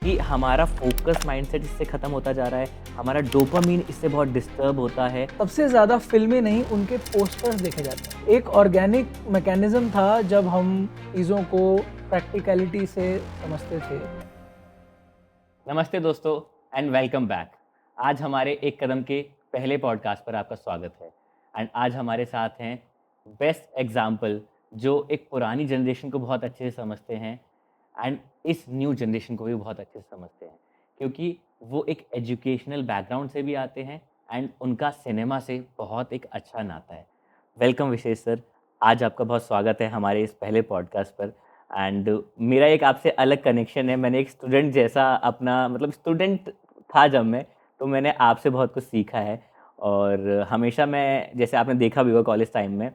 कि हमारा focus mindset इससे ख़त्म होता जा रहा है, हमारा डोपामाइन इससे बहुत डिस्टर्ब होता है। सबसे ज़्यादा फिल्में नहीं, उनके पोस्टर्स देखे जाते हैं। एक ऑर्गेनिक मैकेनिज़्म था जब हम चीज़ों को प्रैक्टिकलिटी से समझते थे। नमस्ते दोस्तों एंड वेलकम बैक। आज हमारे एक कदम के पहले पॉडकास्ट पर आपका स्वागत है। एंड आज हमारे साथ हैं बेस्ट एग्जाम्पल जो एक पुरानी जनरेशन को बहुत अच्छे से समझते हैं एंड इस न्यू जनरेशन को भी बहुत अच्छे से समझते हैं, क्योंकि वो एक एजुकेशनल बैकग्राउंड से भी आते हैं एंड उनका सिनेमा से बहुत एक अच्छा नाता है। वेलकम विशेष सर, आज आपका बहुत स्वागत है हमारे इस पहले पॉडकास्ट पर। एंड मेरा एक आपसे अलग कनेक्शन है। मैंने एक स्टूडेंट जैसा अपना मतलब स्टूडेंट था जब मैं, तो मैंने आपसे बहुत कुछ सीखा है। और हमेशा मैं, जैसे आपने देखा भी होगा कॉलेज टाइम में,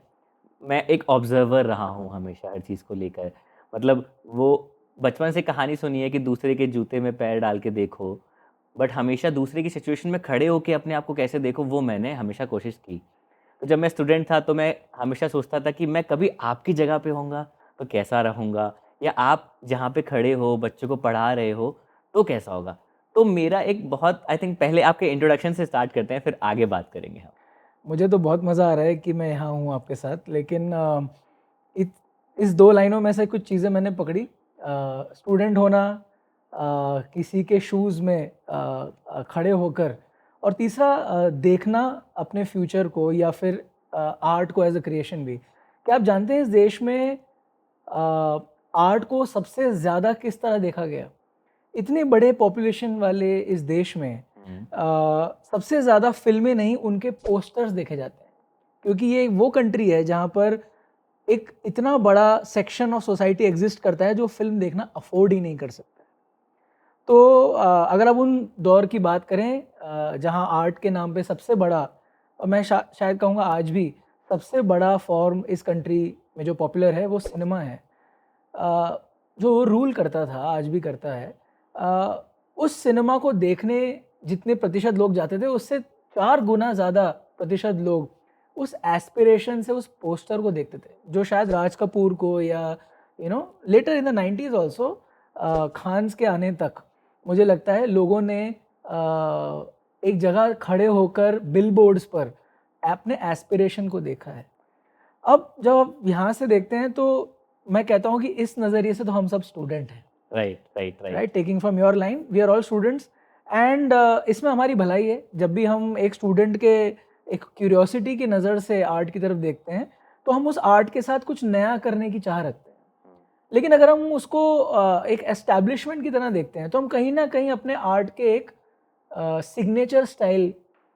मैं एक ऑब्जर्वर रहा हूँ हमेशा हर चीज़ को लेकर। मतलब वो बचपन से कहानी सुनी है कि दूसरे के जूते में पैर डाल के देखो, बट हमेशा दूसरे की सिचुएशन में खड़े होके अपने आप को कैसे देखो, वो मैंने हमेशा कोशिश की। तो जब मैं स्टूडेंट था तो मैं हमेशा सोचता था कि मैं कभी आपकी जगह पे होऊंगा तो कैसा रहूँगा, या आप जहाँ पे खड़े हो बच्चों को पढ़ा रहे हो तो कैसा होगा। तो मेरा एक बहुत, आई थिंक पहले आपके इंट्रोडक्शन से स्टार्ट करते हैं, फिर आगे बात करेंगे हम। मुझे तो बहुत मज़ा आ रहा है कि मैं यहाँ हूँ आपके साथ, लेकिन इत इस 2 लाइनों में से कुछ चीज़ें मैंने पकड़ी। स्टूडेंट होना, किसी के शूज़ में खड़े होकर, और तीसरा देखना अपने फ्यूचर को, या फिर आर्ट को एज़ अ क्रिएशन भी। क्या आप जानते हैं इस देश में आर्ट को सबसे ज़्यादा किस तरह देखा गया? इतने बड़े पॉपुलेशन वाले इस देश में हम्म, सबसे ज़्यादा फ़िल्में नहीं, उनके पोस्टर्स देखे जाते हैं। क्योंकि ये वो कंट्री है जहाँ पर एक इतना बड़ा सेक्शन ऑफ सोसाइटी एग्ज़िस्ट करता है जो फ़िल्म देखना अफ़ोर्ड ही नहीं कर सकता। तो अगर आप उन दौर की बात करें जहाँ आर्ट के नाम पे सबसे बड़ा, और मैं शायद कहूँगा आज भी सबसे बड़ा फ़ॉर्म इस कंट्री में जो पॉपुलर है वो सिनेमा है। अ, जो रूल करता था, आज भी करता है। उस सिनेमा को देखने जितने प्रतिशत लोग जाते थे, उससे 4 गुना ज़्यादा प्रतिशत लोग उस एस्पिरेशन से उस पोस्टर को देखते थे, जो शायद राज कपूर को, या later in the 90s also Khans के आने तक मुझे लगता है लोगों ने एक जगह खड़े होकर बिलबोर्ड्स पर अपने एस्पिरेशन को देखा है। अब जब आप यहाँ से देखते हैं तो मैं कहता हूँ कि इस नज़रिए से तो हम सब स्टूडेंट हैं, right right right. Right? Taking from your line, we are all students. And इसमें हमारी भलाई है। जब भी हम एक स्टूडेंट के एक क्यूरियोसिटी की नज़र से आर्ट की तरफ देखते हैं, तो हम उस आर्ट के साथ कुछ नया करने की चाह रखते हैं। लेकिन अगर हम उसको एक एस्टैब्लिशमेंट की तरह देखते हैं, तो हम कहीं न कहीं अपने आर्ट के एक सिग्नेचर स्टाइल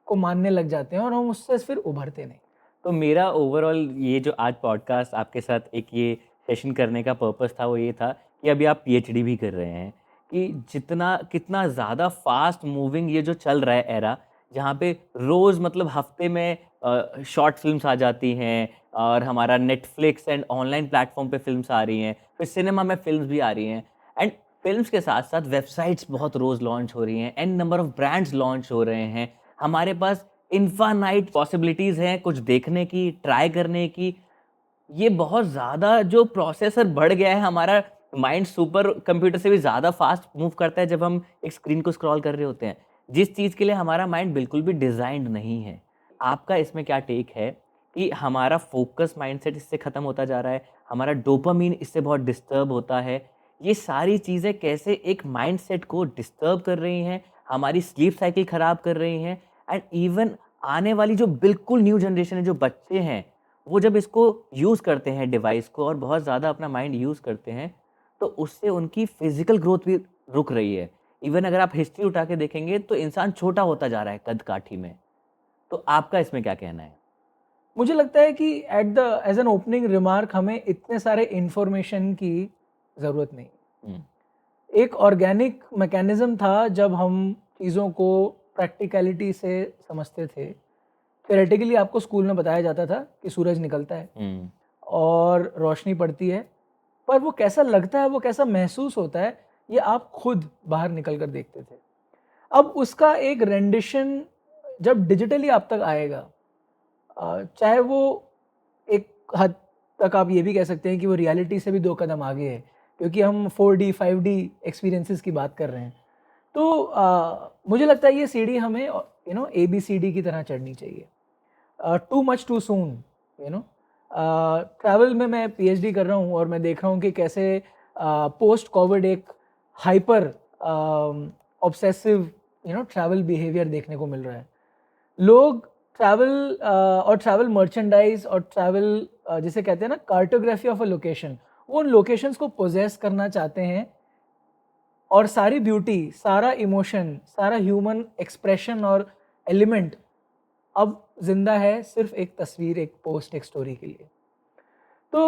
को मानने लग जाते हैं, और हम उससे फिर उभरते नहीं। तो मेरा ओवरऑल ये जो आज पॉडकास्ट आपके साथ एक ये सेशन करने का पर्पस था, वो ये था कि अभी आप पीएचडी भी कर रहे हैं, कि जितना कितना ज़्यादा फास्ट मूविंग ये जो चल रहा है एरा, जहाँ पे रोज़ मतलब हफ्ते में शॉर्ट फिल्म्स आ जाती हैं, और हमारा नेटफ्लिक्स एंड ऑनलाइन प्लेटफॉर्म पे फिल्म्स आ रही हैं, फिर सिनेमा में फिल्म्स भी आ रही हैं। एंड फिल्म्स के साथ साथ वेबसाइट्स बहुत रोज़ लॉन्च हो रही हैं, an number of brands launch हो रहे हैं। हमारे पास इनफानाइट पॉसिबिलिटीज़ हैं कुछ देखने की, ट्राई करने की। ये बहुत ज़्यादा जो प्रोसेसर बढ़ गया है, हमारा माइंड सुपर कंप्यूटर से भी ज़्यादा फ़ास्ट मूव करता है जब हम एक स्क्रीन को स्क्रॉल कर रहे होते हैं, जिस चीज़ के लिए हमारा माइंड बिल्कुल भी डिज़ाइन्ड नहीं है। आपका इसमें क्या टेक है कि हमारा फ़ोकस माइंडसेट इससे ख़त्म होता जा रहा है, हमारा डोपामाइन इससे बहुत डिस्टर्ब होता है। ये सारी चीज़ें कैसे एक माइंडसेट को डिस्टर्ब कर रही हैं, हमारी स्लीप साइकिल ख़राब कर रही हैं, एंड इवन आने वाली जो बिल्कुल न्यू जनरेशन है, जो बच्चे हैं, वो जब इसको यूज़ करते हैं डिवाइस को और बहुत ज़्यादा अपना माइंड यूज़ करते हैं, तो उससे उनकी फिज़िकल ग्रोथ भी रुक रही है। इवन अगर आप हिस्ट्री उठा के देखेंगे तो इंसान छोटा होता जा रहा है कद-काठी में। तो आपका इसमें क्या कहना है? मुझे लगता है कि एज़ एन ओपनिंग रिमार्क हमें इतने सारे इन्फॉर्मेशन की ज़रूरत नहीं। हुँ, एक ऑर्गेनिक मैकेनिज़्म था जब हम चीज़ों को प्रैक्टिकलिटी से समझते थे। थ्योरेटिकली आपको स्कूल में बताया जाता था कि सूरज निकलता है हुँ, और रोशनी पड़ती है, पर वो कैसा लगता है, वो कैसा महसूस होता है, ये आप खुद बाहर निकल कर देखते थे। अब उसका एक रेंडिशन जब डिजिटली आप तक आएगा, चाहे वो एक हद तक आप ये भी कह सकते हैं कि वो रियलिटी से भी 2 कदम आगे है, क्योंकि हम 4D, 5D एक्सपीरियंसेस की बात कर रहे हैं। तो मुझे लगता है ये सीढ़ी हमें ABCD की तरह चढ़नी चाहिए। Too much too soon, you know. Travel में मैं पीएचडी कर रहा हूँ और मैं देख रहा हूँ कि कैसे पोस्ट कोविड एक हाइपर ऑब्सेसिव ट्रैवल बिहेवियर देखने को मिल रहा है। लोग ट्रैवल और ट्रैवल मर्चेंडाइज और ट्रैवल जिसे कहते हैं ना कार्टोग्राफी ऑफ अ लोकेशन, वो उन लोकेशंस को पोजेस करना चाहते हैं और सारी ब्यूटी, सारा इमोशन, सारा ह्यूमन एक्सप्रेशन और एलिमेंट अब जिंदा है सिर्फ एक तस्वीर, एक पोस्ट, एक स्टोरी के लिए। तो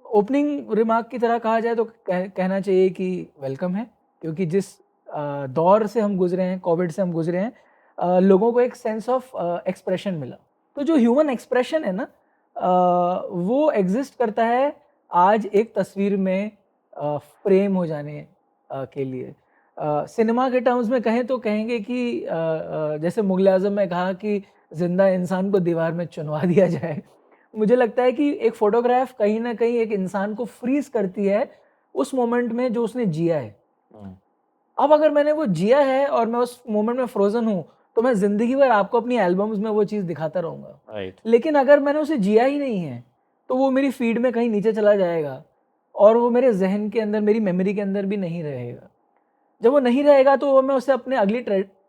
ओपनिंग रिमार्क की तरह कहा जाए तो कहना चाहिए कि वेलकम है, क्योंकि जिस दौर से हम गुजरे हैं, कोविड से हम गुजरे हैं, लोगों को एक सेंस ऑफ एक्सप्रेशन मिला। तो जो ह्यूमन एक्सप्रेशन है ना, वो एग्जिस्ट करता है आज एक तस्वीर में फ्रेम हो जाने के लिए। सिनेमा के टर्म्स में कहें तो कहेंगे कि जैसे मुग़ल आज़म में कहा कि ज़िंदा इंसान को दीवार में चुनवा दिया जाए। मुझे लगता है कि एक फ़ोटोग्राफ कहीं न कहीं एक इंसान को फ्रीज़ करती है उस मोमेंट में जो उसने जिया है। अब अगर मैंने वो जिया है और मैं उस मोमेंट में फ्रोज़न हूँ, तो मैं ज़िंदगी भर आपको अपनी एल्बम्स में वो चीज़ दिखाता रहूँगा। राइट। लेकिन अगर मैंने उसे जिया ही नहीं है, तो वो मेरी फ़ीड में कहीं नीचे चला जाएगा और वो मेरे ज़हन के अंदर, मेरी मेमोरी के अंदर भी नहीं रहेगा। जब वो नहीं रहेगा तो वो मैं उसे अपने अगली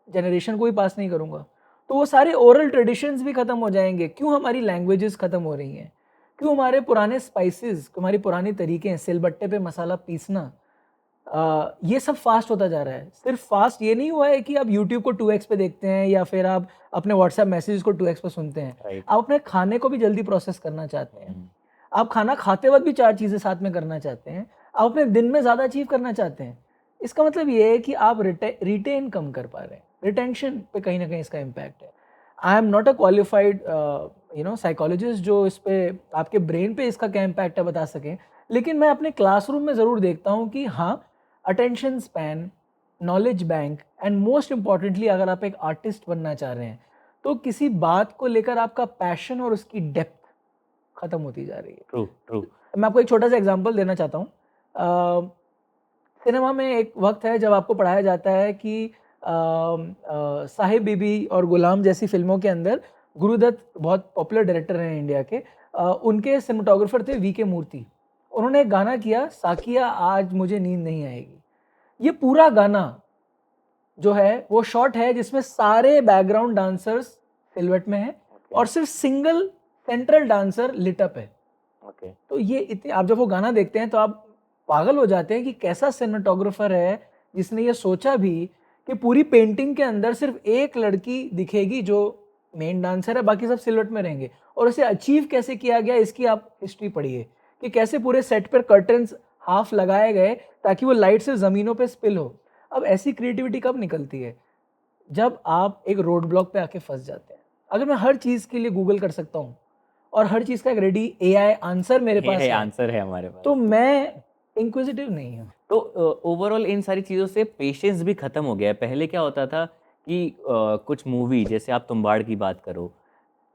जनरेशन को भी पास नहीं करूँगा। तो वो सारे ओरल ट्रेडिशंस भी ख़त्म हो जाएँगे। क्यों हमारी लैंग्वेजेस ख़त्म हो रही हैं? क्यों हमारे पुराने स्पाइसेस, हमारी पुरानी तरीके हैं, सिलबट्टे पे मसाला पीसना, ये सब फ़ास्ट होता जा रहा है। सिर्फ़ फ़ास्ट ये नहीं हुआ है कि आप यूट्यूब को 2x पे देखते हैं या फिर आप अपने व्हाट्सएप मैसेजेस को 2x पे सुनते हैं। राइट। आप अपने खाने को भी जल्दी प्रोसेस करना चाहते हैं। हम्म। आप खाना खाते वक़्त भी 4 चीज़ें साथ में करना चाहते हैं। आप अपने दिन में ज़्यादा अचीव करना चाहते हैं। इसका मतलब ये है कि आप रिटेन कम कर पा रहे हैं। रिटेंशन पे कहीं न कहीं इसका इम्पैक्ट है। I am not a qualified psychologist जो इस पे आपके ब्रेन पे इसका क्या इम्पैक्ट है बता सकें। लेकिन मैं अपने क्लासरूम में ज़रूर देखता हूँ कि हाँ, attention span, knowledge bank and most importantly अगर आप एक आर्टिस्ट बनना चाह रहे हैं, तो किसी बात को लेकर आपका पैशन और उसकी डेप्थ खत्म होती जा रही है। True, true. मैं आपको एक छोटा सा एग्जांपल देना चाहता हूँ। सिनेमा में एक वक्त है जब आपको पढ़ाया जाता है कि साहिब बीबी और गुलाम जैसी फिल्मों के अंदर गुरुदत्त बहुत पॉपुलर डायरेक्टर हैं इंडिया के, उनके सिनेमाटोग्राफर थे वी के मूर्ति। उन्होंने एक गाना किया, साकिया आज मुझे नींद नहीं आएगी। ये पूरा गाना जो है वो शॉट है जिसमें सारे बैकग्राउंड डांसर्स सिलवट में हैं और सिर्फ single central dancer lit up है। ओके। तो ये इतने, आप जब वो गाना देखते हैं तो आप पागल हो जाते हैं कि कैसा सिनेमाटोग्राफर है जिसने ये सोचा भी कि पूरी पेंटिंग के अंदर सिर्फ एक लड़की दिखेगी जो मेन डांसर है, बाकी सब सिलवट में रहेंगे। और उसे अचीव कैसे किया गया इसकी आप हिस्ट्री पढ़िए कि कैसे पूरे सेट पर कर्टन्स हाफ लगाए गए ताकि वो लाइट से ज़मीनों पे स्पिल हो। अब ऐसी क्रिएटिविटी कब निकलती है? जब आप एक रोड ब्लॉक पे आके फंस जाते हैं। अगर मैं हर चीज़ के लिए गूगल कर सकता हूँ और हर चीज़ का एक रेडी एआई आंसर मेरे पास ये है, आंसर है हमारे पास। तो मैं इंक्विजिटिव नहीं हूँ। तो ओवरऑल इन सारी चीज़ों से पेशेंस भी ख़त्म हो गया है। पहले क्या होता था कि कुछ मूवी जैसे आप तुम्बाड़ की बात करो,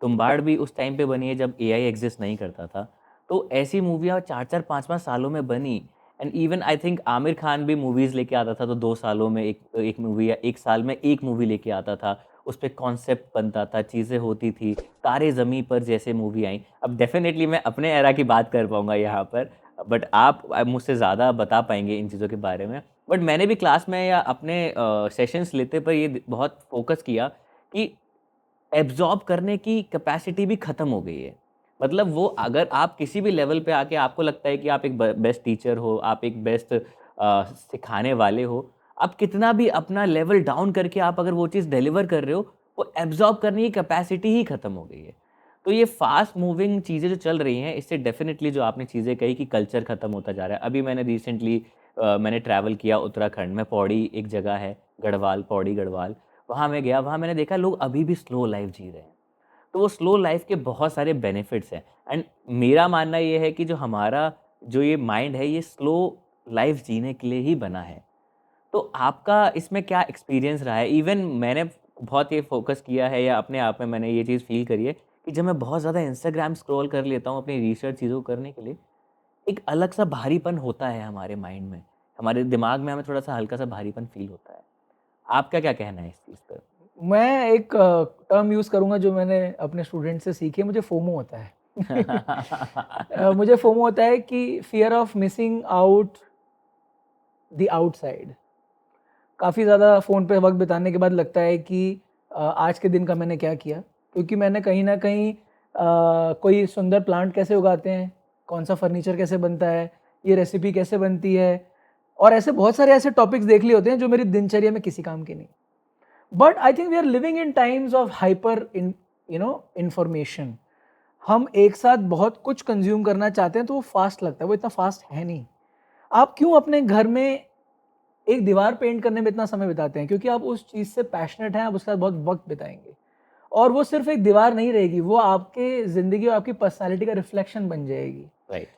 तुम्बाड़ भी उस टाइम पे बनी है जब एआई एग्ज़िस्ट नहीं करता था। तो ऐसी मूवियाँ 4-4 5-5 सालों में बनी and even I think Aamir Khan भी मूवीज़ लेके आता था तो 2 सालों में एक एक मूवी या 1 साल में 1 मूवी लेके आता था। उस पे कॉन्सेप्ट बनता था, चीज़ें होती थी। तारे ज़मीं पर जैसे मूवी आई। अब डेफ़िनेटली मैं अपने एरा की बात कर पाऊँगा यहाँ पर, बट आप मुझसे ज़्यादा बता पाएँगे इन चीज़ों के बारे में। बट मैंने भी क्लास में या अपने सेशंस लेते पर ये बहुत फ़ोकस किया कि एब्ज़ॉर्ब करने की कैपेसिटी भी ख़त्म हो गई है। मतलब वो अगर आप किसी भी लेवल पे आके आपको लगता है कि आप एक ब बेस्ट टीचर हो, आप एक बेस्ट सिखाने वाले हो, आप कितना भी अपना लेवल डाउन करके आप अगर वो चीज़ डिलीवर कर रहे हो, वो एब्ज़ॉर्ब करने की कैपेसिटी ही ख़त्म हो गई है। तो ये फ़ास्ट मूविंग चीज़ें जो चल रही हैं, इससे डेफ़िनिटली जो आपने चीज़ें कही कि कल्चर ख़त्म होता जा रहा है। अभी मैंने रिसेंटली मैंने ट्रैवल किया उत्तराखंड में, पौड़ी एक जगह है, गढ़वाल, पौड़ी गढ़वाल। वहाँ मैं गया, वहाँ मैंने देखा लोग अभी भी स्लो लाइफ़ जी रहे हैं। तो वो स्लो लाइफ़ के बहुत सारे बेनिफिट्स हैं एंड मेरा मानना ये है कि जो हमारा जो ये माइंड है, ये स्लो लाइफ़ जीने के लिए ही बना है। तो आपका इसमें क्या एक्सपीरियंस रहा है? इवन मैंने बहुत ये फ़ोकस किया है या अपने आप में मैंने ये चीज़ फ़ील करी है कि जब मैं बहुत ज़्यादा इंस्टाग्राम स्क्रॉल कर लेता हूँ अपनी रिसर्च चीज़ों को करने के लिए, एक अलग-सा भारीपन होता है हमारे माइंड में हमारे दिमाग में हमें थोड़ा-सा हल्का-सा भारीपन फ़ील होता है। आपका क्या कहना है इस चीज़ पर? मैं एक टर्म यूज़ करूँगा जो मैंने अपने स्टूडेंट से सीखी है, मुझे फोमो होता है। मुझे फोमो होता है कि fear of missing out the outside. काफ़ी ज़्यादा फ़ोन पे वक़्त बिताने के बाद लगता है कि आज के दिन का मैंने क्या किया? क्योंकि मैंने कहीं न कहीं कोई सुंदर प्लांट कैसे उगाते हैं, कौन-सा फर्नीचर कैसे बनता है, ये रेसिपी कैसे बनती है और ऐसे बहुत सारे ऐसे टॉपिक्स देख लिए होते हैं जो मेरी दिनचर्या में किसी काम के नहीं। But I think we are living in times of hyper in information. हम एक साथ बहुत कुछ कंज़्यूम करना चाहते हैं तो वो फ़ास्ट लगता है, वो इतना फ़ास्ट है नहीं। आप क्यों अपने घर में एक दीवार पेंट करने में इतना समय बिताते हैं? क्योंकि आप उस चीज़ से पैशनेट हैं, आप उसके साथ बहुत वक़्त बिताएँगे। और वो सिर्फ़ एक दीवार नहीं रहेगी, वो आपके ज़िंदगी और आपकी पर्सनैलिटी का रिफ्लेक्शन बन जाएगी। राइट,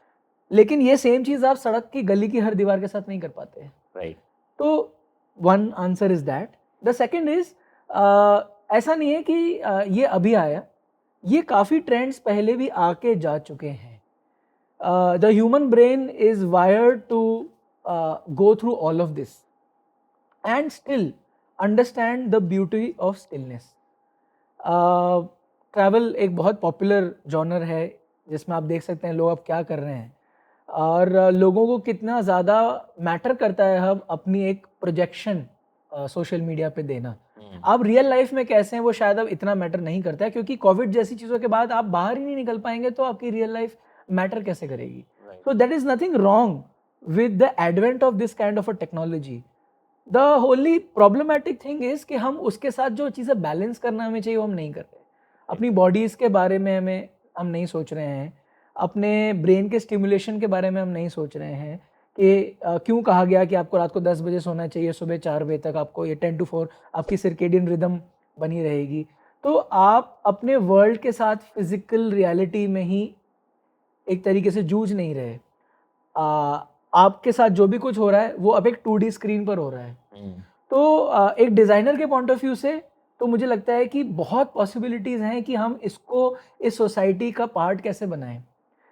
लेकिन ये सेम चीज़ आप सड़क की गली की हर दीवार के साथ नहीं कर पाते हैं। राइट। तो one answer is that. The second is ऐसा नहीं है कि ये अभी आया, ये काफ़ी ट्रेंड्स पहले भी आके जा चुके हैं। The human brain is wired to go through all of this and still understand the beauty of stillness. Travel एक बहुत पॉपुलर जॉनर है जिसमें आप देख सकते हैं लोग अब क्या कर रहे हैं और लोगों को कितना ज़्यादा मैटर करता है हम अपनी एक प्रोजेक्शन सोशल मीडिया पे देना। हुँ, आप रियल लाइफ में कैसे हैं वो शायद अब इतना मैटर नहीं करता है क्योंकि कोविड जैसी चीज़ों के बाद आप बाहर ही नहीं निकल पाएंगे तो आपकी रियल लाइफ मैटर कैसे करेगी? Right, so that is nothing wrong with the advent of this kind of a technology. The only problematic thing is कि हम उसके साथ जो चीज़ें बैलेंस करना हमें चाहिए वो हम नहीं कर रहे। अपनी बॉडीज़ के बारे में हम नहीं सोच रहे हैं, अपने ब्रेन के स्टिमुलेशन के बारे में हम नहीं सोच रहे हैं कि क्यों कहा गया कि आपको रात को 10 बजे सोना चाहिए, सुबह 4 बजे तक आपको ये 10 to 4 आपकी सर्केडियन रिदम बनी रहेगी। तो आप अपने वर्ल्ड के साथ फिज़िकल रियलिटी में ही एक तरीके से जूझ नहीं रहे। अ, आपके साथ जो भी कुछ हो रहा है वो अब एक 2D स्क्रीन पर हो रहा है। हुँ, तो एक डिज़ाइनर के पॉइंट ऑफ व्यू से तो मुझे लगता है कि बहुत पॉसिबिलिटीज़ हैं कि हम इसको इस सोसाइटी का पार्ट कैसे बनाएँ।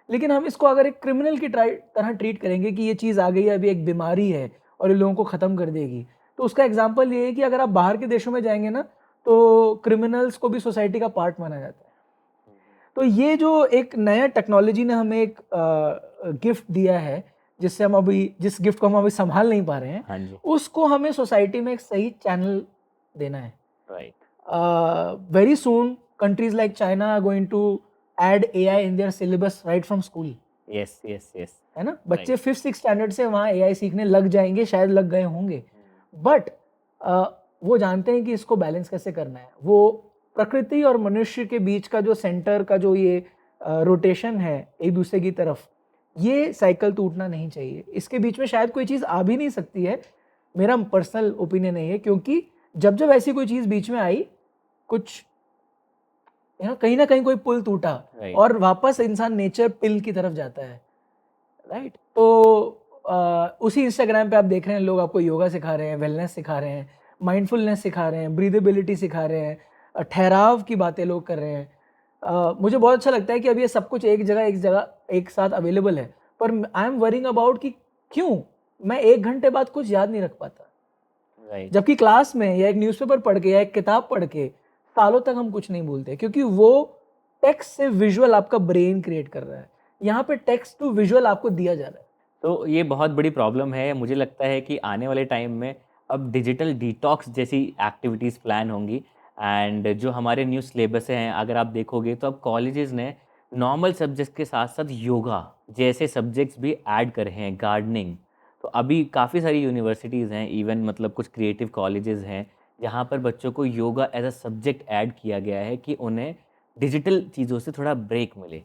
लेकिन हम इसको अगर एक क्रिमिनल की तरह ट्रीट करेंगे कि ये चीज़ आ गई है, अभी एक बीमारी है और ये लोगों को ख़त्म कर देगी। तो उसका एग्ज़ाम्पल ये है कि अगर आप बाहर के देशों में जाएँगे ना, तो क्रिमिनल्स को भी सोसाइटी का पार्ट माना जाता है। तो ये जो एक नया टेक्नोलॉजी ने हमें एक गिफ्ट दिया है, जिससे हम अभी जिस गिफ्ट को हम अभी सँभाल नहीं पा रहे हैं, हाँ जी, उसको हमें सोसाइटी में एक सही चैनल देना है। Right, Very soon, countries like China are going to add AI in their syllabus right from school. Yes, yes, yes, है ना? राइट, बच्चे 5th 6th स्टैंडर्ड से वहाँ एआई सीखने लग जाएँगे, शायद लग गए होंगे। बट वो जानते हैं कि इसको बैलेंस कैसे करना है। वो प्रकृति और मनुष्य के बीच का जो सेंटर का जो ये रोटेशन है एक दूसरे की तरफ, ये साइकिल टूटना नहीं चाहिए। इसके बीच में शायद कोई चीज़ आ भी नहीं सकती है। मेरा पर्सनल ओपिनियन है ये, क्योंकि जब-जब ऐसी कोई चीज़ बीच में आई, कुछ कहीं न कहीं कोई पुल टूटा राइट, और वापस इंसान नेचर पिल की तरफ जाता है। राइट? तो उसी इंस्टाग्राम पे आप देख रहे हैं लोग आपको योगा सिखा रहे हैं, वेलनेस सिखा रहे हैं, माइंडफुलनेस सिखा रहे हैं, ब्रीदेबिलिटी सिखा रहे हैं, ठहराव की बातें लोग कर रहे हैं। मुझे बहुत अच्छा लगता है कि अब ये सब कुछ एक जगह एक साथ अवेलेबल है। पर आई एम वरिंग अबाउट कि क्यों? मैं 1 घंटे बाद कुछ याद नहीं रख पाता। राइट, जबकि क्लास में या एक न्यूज़पेपर पढ़ के या एक किताब पढ़ के सालों तक हम कुछ नहीं भूलते, क्योंकि वो टेक्स्ट से विजुअल आपका ब्रेन क्रिएट कर रहा है। यहाँ पे टेक्स्ट टू विजुअल आपको दिया जा रहा है। तो ये बहुत बड़ी प्रॉब्लम है। मुझे लगता है कि आने वाले टाइम में अब डिजिटल डिटॉक्स जैसी एक्टिविटीज़ प्लान होंगी एंड जो हमारे न्यू सिलेबस हैं, अगर आप देखोगे तो अब कॉलेजेस ने नॉर्मल सब्जेक्ट्स के साथ-साथ योगा जैसे सब्जेक्ट्स भी ऐड करे हैं, गार्डनिंग। तो अभी काफ़ी सारी यूनिवर्सिटीज़ हैं, इवन मतलब कुछ क्रिएटिव कॉलेजेस हैं, जहाँ पर बच्चों को yoga as a subject add किया गया है कि उन्हें डिजिटल चीज़ों से थोड़ा ब्रेक मिले।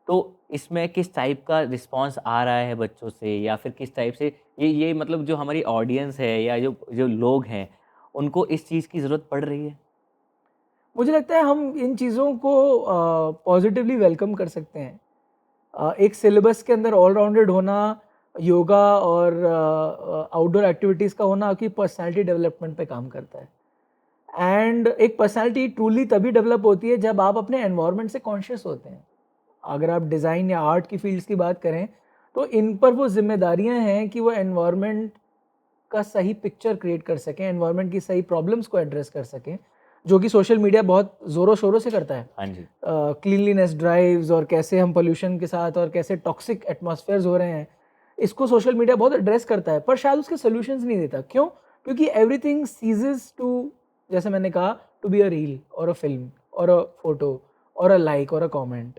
तो इसमें किस टाइप का रिस्पॉन्स आ रहा है बच्चों से या फिर किस टाइप से ये मतलब जो हमारी ऑडियंस है या जो जो लोग हैं, उनको इस चीज़ की ज़रूरत पड़ रही है? मुझे लगता है हम इन चीज़ों को पॉजिटिवली वेलकम कर सकते हैं। एक सिलेबस के अंदर ऑल राउंडेड होना, योगा और आउटडोर एक्टिविटीज़ का होना आपकी पर्सनैलिटी डेवलपमेंट पे काम करता है। एंड एक पर्सनैलिटी ट्रूली तभी डेवलप होती है जब आप अपने एनवायरनमेंट से कॉन्शियस होते हैं। अगर आप डिज़ाइन या आर्ट की फ़ील्ड्स की बात करें, तो इन पर वो ज़िम्मेदारियाँ हैं कि वो एनवायरनमेंट का सही पिक्चर क्रिएट कर सकें, एनवायरनमेंट की सही प्रॉब्लम्स को एड्रेस कर सकें, जो कि सोशल मीडिया बहुत ज़ोरों शोरों से करता है। हाँ जी। क्लीनलीनेस ड्राइव्स और कैसे हम पोल्यूशन के साथ और कैसे टॉक्सिक एटमॉस्फेयर्स हो रहे हैं, इसको सोशल मीडिया बहुत एड्रेस करता है, पर शायद उसके सॉल्यूशंस नहीं देता। क्यों? क्योंकि एवरीथिंग सीजेस टू, जैसे मैंने कहा, टू बी अ रील और अ फिल्म और अ फोटो और अ लाइक और अ कमेंट।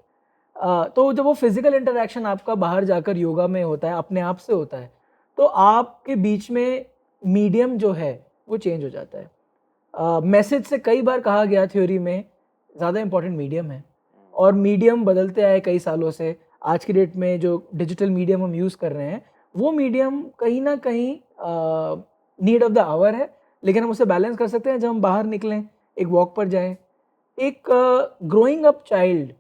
तो जब वो फिजिकल इंटरेक्शन आपका बाहर जाकर योगा में होता है, अपने आप से होता है, तो आपके बीच में मीडियम जो है वो चेंज हो जाता है। मैसेज से कई बार कहा गया थ्योरी में ज़्यादा इंपॉर्टेंट मीडियम है, और मीडियम बदलते आए कई सालों से। आज की डेट में जो डिजिटल मीडियम हम यूज़ कर रहे हैं, वो मीडियम कहीं ना कहीं नीड ऑफ द आवर है, लेकिन हम उसे बैलेंस कर सकते हैं जब हम बाहर निकलें, एक वॉक पर जाएं। एक ग्रोइंग अप चाइल्ड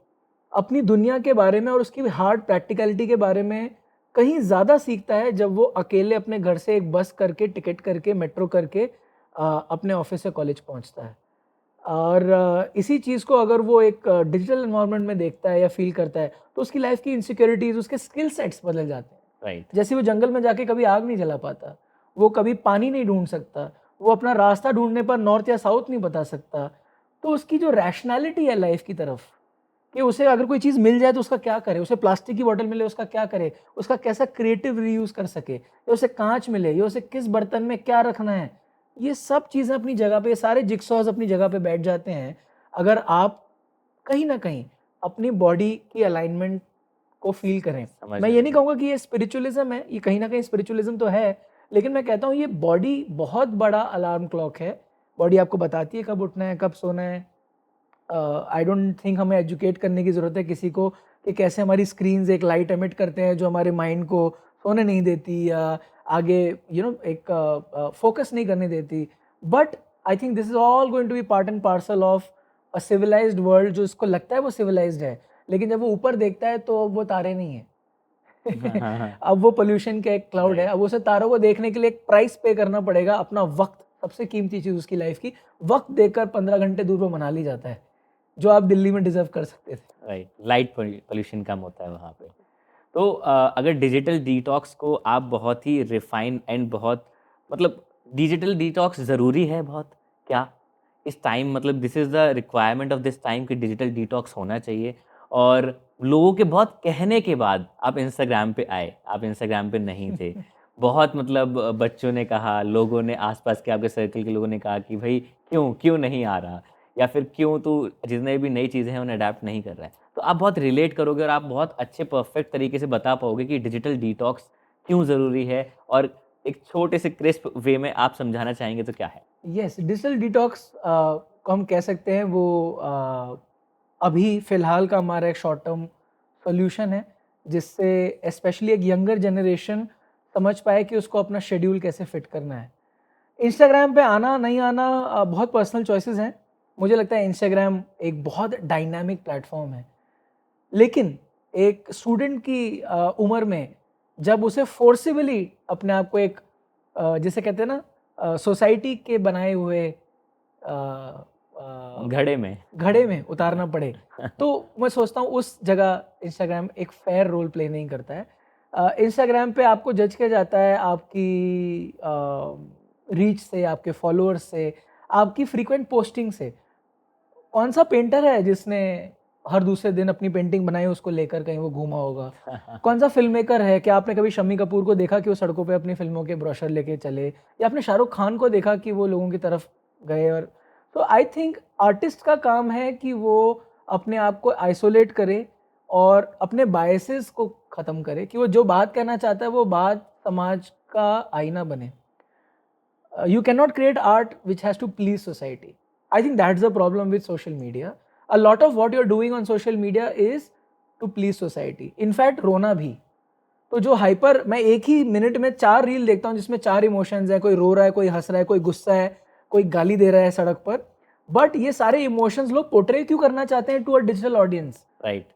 अपनी दुनिया के बारे में और उसकी हार्ड प्रैक्टिकलिटी के बारे में कहीं ज़्यादा सीखता है जब वो अकेले अपने घर से एक बस करके, टिकट करके, मेट्रो करके अपने ऑफिस या कॉलेज पहुंचता है। और इसी चीज़ को अगर वो एक डिजिटल एनवायरनमेंट में देखता है या फील करता है, तो उसकी लाइफ की इनसिक्योरिटीज़, उसके स्किल सेट्स बदल जाते हैं। राइट। जैसे वो जंगल में जाके कभी आग नहीं जला पाता, वो कभी पानी नहीं ढूंढ सकता, वो अपना रास्ता ढूंढने पर नॉर्थ या साउथ नहीं बता सकता, तो उसकी जो रैशनैलिटी है लाइफ की तरफ, कि उसे अगर कोई चीज़ मिल जाए तो उसका क्या करे, उसे प्लास्टिक की बॉटल मिले उसका क्या करे, उसका कैसा क्रिएटिव रीयूज़ कर सके, या उसे कांच मिले, या उसे किस बर्तन में क्या रखना है, ये सब चीज़ें अपनी जगह पे, ये सारे जिक्सॉज अपनी जगह पे बैठ जाते हैं अगर आप कहीं ना कहीं अपनी बॉडी की अलाइनमेंट को फील करें। मैं समझने ये नहीं लगा। कहूँगा कि ये स्पिरिचुअलिज्म है, ये कहीं ना कहीं स्पिरिचुअलिज्म तो है, लेकिन मैं कहता हूँ ये बॉडी बहुत बड़ा अलार्म क्लॉक है। बॉडी आपको बताती है कब उठना है, कब सोना है। आई डोंट थिंक हमें एजुकेट करने की ज़रूरत है किसी को कि कैसे हमारी स्क्रीन्स एक लाइट एमिट करते हैं जो हमारे माइंड को सोने नहीं देती, या आगे एक फोकस नहीं करने देती। But I think this is all going to be part and parcel of a civilised world, जो इसको लगता है वो सिविलाइज्ड है, लेकिन जब वो ऊपर देखता है तो वो तारे नहीं है। हाँ, हाँ, हाँ। अब वो पोल्यूशन का एक क्लाउड है। राइट। अब उसे तारों को देखने के लिए एक प्राइस पे करना पड़ेगा, अपना वक्त, सबसे कीमती चीज़ उसकी लाइफ की, वक्त देकर 15 घंटे दूर वो मनाली जाता है, जो आप दिल्ली में डिजर्व कर सकते थे। राइट, लाइट पोल्यूशन कम होता है वहाँ पे। तो अगर डिजिटल डिटॉक्स को आप बहुत ही रिफाइन एंड बहुत, मतलब डिजिटल डिटॉक्स ज़रूरी है बहुत क्या इस टाइम, मतलब this is the requirement of this time कि डिजिटल डिटॉक्स होना चाहिए? और लोगों के बहुत कहने के बाद आप इंस्टाग्राम पे आए, आप इंस्टाग्राम पे नहीं थे। बहुत मतलब बच्चों ने कहा, लोगों ने, आसपास के आपके सर्कल के लोगों ने कहा कि भाई क्यों नहीं आ रहा, या फिर क्यों तू जितने भी नई चीज़ें हैं उन्हें अडैप्ट नहीं कर रहा है। तो आप बहुत रिलेट करोगे और आप बहुत अच्छे परफेक्ट तरीके से बता पाओगे कि डिजिटल डिटॉक्स क्यों ज़रूरी है, और एक छोटे से क्रिस्प वे में आप समझाना चाहेंगे तो क्या है? यस, डिजिटल डिटॉक्स को हम कह सकते हैं वो अभी फ़िलहाल का हमारा एक शॉर्ट टर्म सॉल्यूशन है, जिससे स्पेशली एक यंगर जनरेशन समझ पाए कि उसको अपना शेड्यूल कैसे फिट करना है। इंस्टाग्राम पे आना नहीं आना बहुत पर्सनल चॉइसेस हैं। मुझे लगता है इंस्टाग्राम एक बहुत डायनामिक प्लेटफॉर्म है, लेकिन एक स्टूडेंट की उम्र में जब उसे फोर्सिबली अपने आप को एक जिसे कहते हैं ना सोसाइटी के बनाए हुए अ, घड़े में। घड़े में उतारना पड़े, तो मैं सोचता हूँ उस जगह इंस्टाग्राम एक फेयर रोल प्ले नहीं करता है। इंस्टाग्राम पे आपको जज किया जाता है आपकी रीच से, आपके फॉलोअर्स से, आपकी फ्रीक्वेंट पोस्टिंग से। कौन सा पेंटर है जिसने हर दूसरे दिन अपनी पेंटिंग बनाई उसको लेकर कहीं वो घूमा होगा? कौन सा फ़िल्म मेकर है, क्या आपने कभी शम्मी कपूर को देखा कि वो सड़कों पे अपनी फ़िल्मों के ब्रोशर लेके चले? या आपने शाहरुख खान को देखा कि वो लोगों की तरफ गए? और तो आई थिंक आर्टिस्ट का काम है कि वो अपने आप को आइसोलेट करे और अपने बायसेस को ख़त्म करे, कि वो जो बात कहना चाहता है वो बात समाज का आईना बने। You cannot create art which has to please society. I think that's the problem with social media. A lot of what you're doing on social media is to please society. In fact, रोना भी। तो जो hyper, मैं एक ही minute में 4 reel देखता हूँ जिसमें 4 इमोशंस है, कोई रो रहा है, कोई हंस रहा है, कोई गुस्सा है, कोई गाली दे रहा है सड़क पर। बट ये सारे इमोशंस लोग पोर्ट्रे क्यों करना चाहते हैं to a digital audience? Right.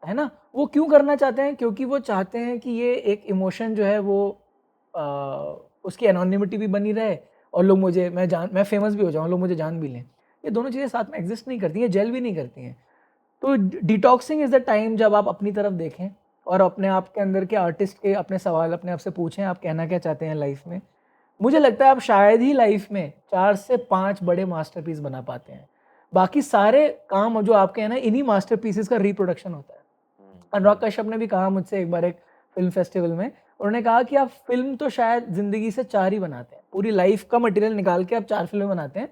है ना? वो क्यों करना चाहते हैं? क्योंकि वो चाहते हैं कि ये एक इमोशन जो है वो अ, उसकी एनोनिमिटी भी बनी रहे, और लोग मुझे, मैं फेमस भी हो जाऊँ, लोग मुझे जान भी लें। ये दोनों चीज़ें साथ में एग्ज़िस्ट नहीं करती हैं, जेल भी नहीं करती हैं। तो डिटॉक्सिंग इज़ द टाइम जब आप अपनी तरफ देखें और अपने आप के अंदर के आर्टिस्ट के अपने सवाल अपने आप से पूछें, आप कहना क्या चाहते हैं लाइफ़ में? मुझे लगता है आप शायद ही लाइफ में 4 से 5 बड़े मास्टरपीस बना पाते हैं। बाकी सारे काम जो आपके हैं ना, इन्हीं मास्टरपीसेस का रिप्रोडक्शन होता है। अनुराग कश्यप ने भी कहा मुझसे एक बार एक फ़िल्म फेस्टिवल में, उन्होंने कहा कि आप फ़िल्म तो शायद ज़िंदगी से 4 ही बनाते हैं। पूरी लाइफ का मटेरियल निकाल के आप 4 फ़िल्में बनाते हैं,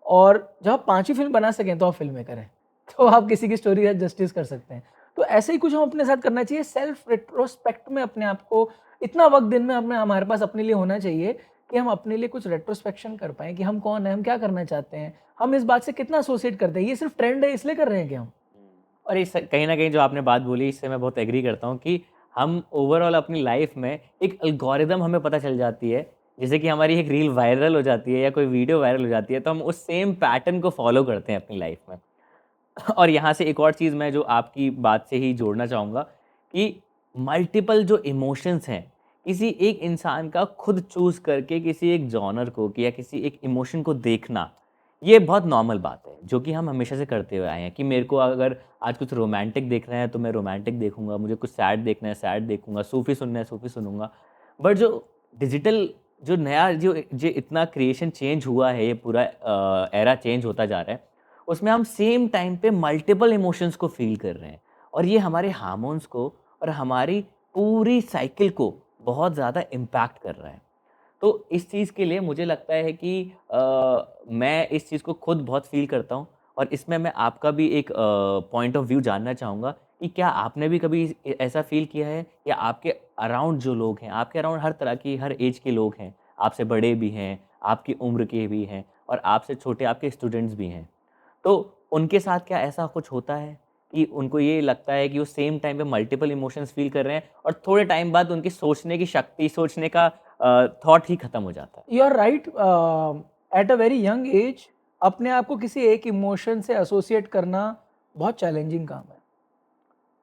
और जब आप 5 ही फ़िल्म बना सकें तो आप फ़िल्म मेकर हैं। तो आप किसी की स्टोरी का जस्टिस कर सकते हैं। तो ऐसे ही कुछ हम अपने साथ करना चाहिए, सेल्फ रेट्रोस्पेक्ट में अपने आप को इतना वक़्त दिन में अपने हमारे पास अपने लिए होना चाहिए कि हम अपने लिए कुछ रेट्रोस्पेक्शन कर पाएँ कि हम कौन हैं, हम क्या करना चाहते हैं, हम इस बात से कितना एसोसिएट करते हैं। ये सिर्फ़ ट्रेंड है इसलिए कर रहे हैं क्या हम? और इस कहीं न कहीं जो आपने बात बोली इससे मैं बहुत एग्री करता हूँ कि हम ओवरऑल अपनी लाइफ़ में एक एल्गोरिदम हमें पता चल जाती है। जैसे कि हमारी एक रील वायरल हो जाती है या कोई वीडियो वायरल हो जाती है, तो हम उस सेम पैटर्न को फ़ॉलो करते हैं अपनी लाइफ़ में। और यहाँ से एक और चीज़ मैं जो आपकी बात से ही जोड़ना चाहूँगा कि मल्टीपल जो इमोशंस हैं, किसी एक इंसान का खुद चूज़ करके किसी एक जॉनर को या किसी एक इमोशन को देखना, ये बहुत नॉर्मल बात है, जो कि हम हमेशा से करते हुए आए हैं कि मेरे को अगर आज कुछ रोमांटिक देखना है, तो मैं रोमांटिक देखूँगा, मुझे कुछ सैड देखना है, सैड देखूँगा, सूफ़ी सुनना है, सूफ़ी सुनूँगा। बट जो डिजिटल जो नया जो इतना क्रिएशन चेंज हुआ है, ये पूरा एरा चेंज होता जा रहा है, उसमें हम सेम टाइम पे मल्टीपल इमोशंस को फ़ील कर रहे हैं और ये हमारे हार्मोन्स को और हमारी पूरी साइकिल को बहुत ज़्यादा इम्पैक्ट कर रहा है। तो इस चीज़ के लिए मुझे लगता है कि मैं इस चीज़ को खुद बहुत फ़ील करता हूँ और इसमें मैं आपका भी एक पॉइंट ऑफ व्यू जानना चाहूँगा कि क्या आपने भी कभी ऐसा फ़ील किया है या आपके अराउंड जो लोग हैं, आपके अराउंड हर तरह की हर ऐज के लोग हैं, आपसे बड़े भी हैं, आपकी उम्र के भी हैं और आपसे छोटे आपके स्टूडेंट्स भी हैं। तो उनके साथ क्या ऐसा कुछ होता है कि उनको ये लगता है कि वो सेम टाइम पे मल्टीपल इमोशंस फ़ील कर रहे हैं और थोड़े टाइम बाद उनकी सोचने की शक्ति, सोचने का थॉट ही खत्म हो जाता है? You are right, at a very young age अपने आप को किसी एक इमोशन से एसोसिएट करना बहुत चैलेंजिंग काम है।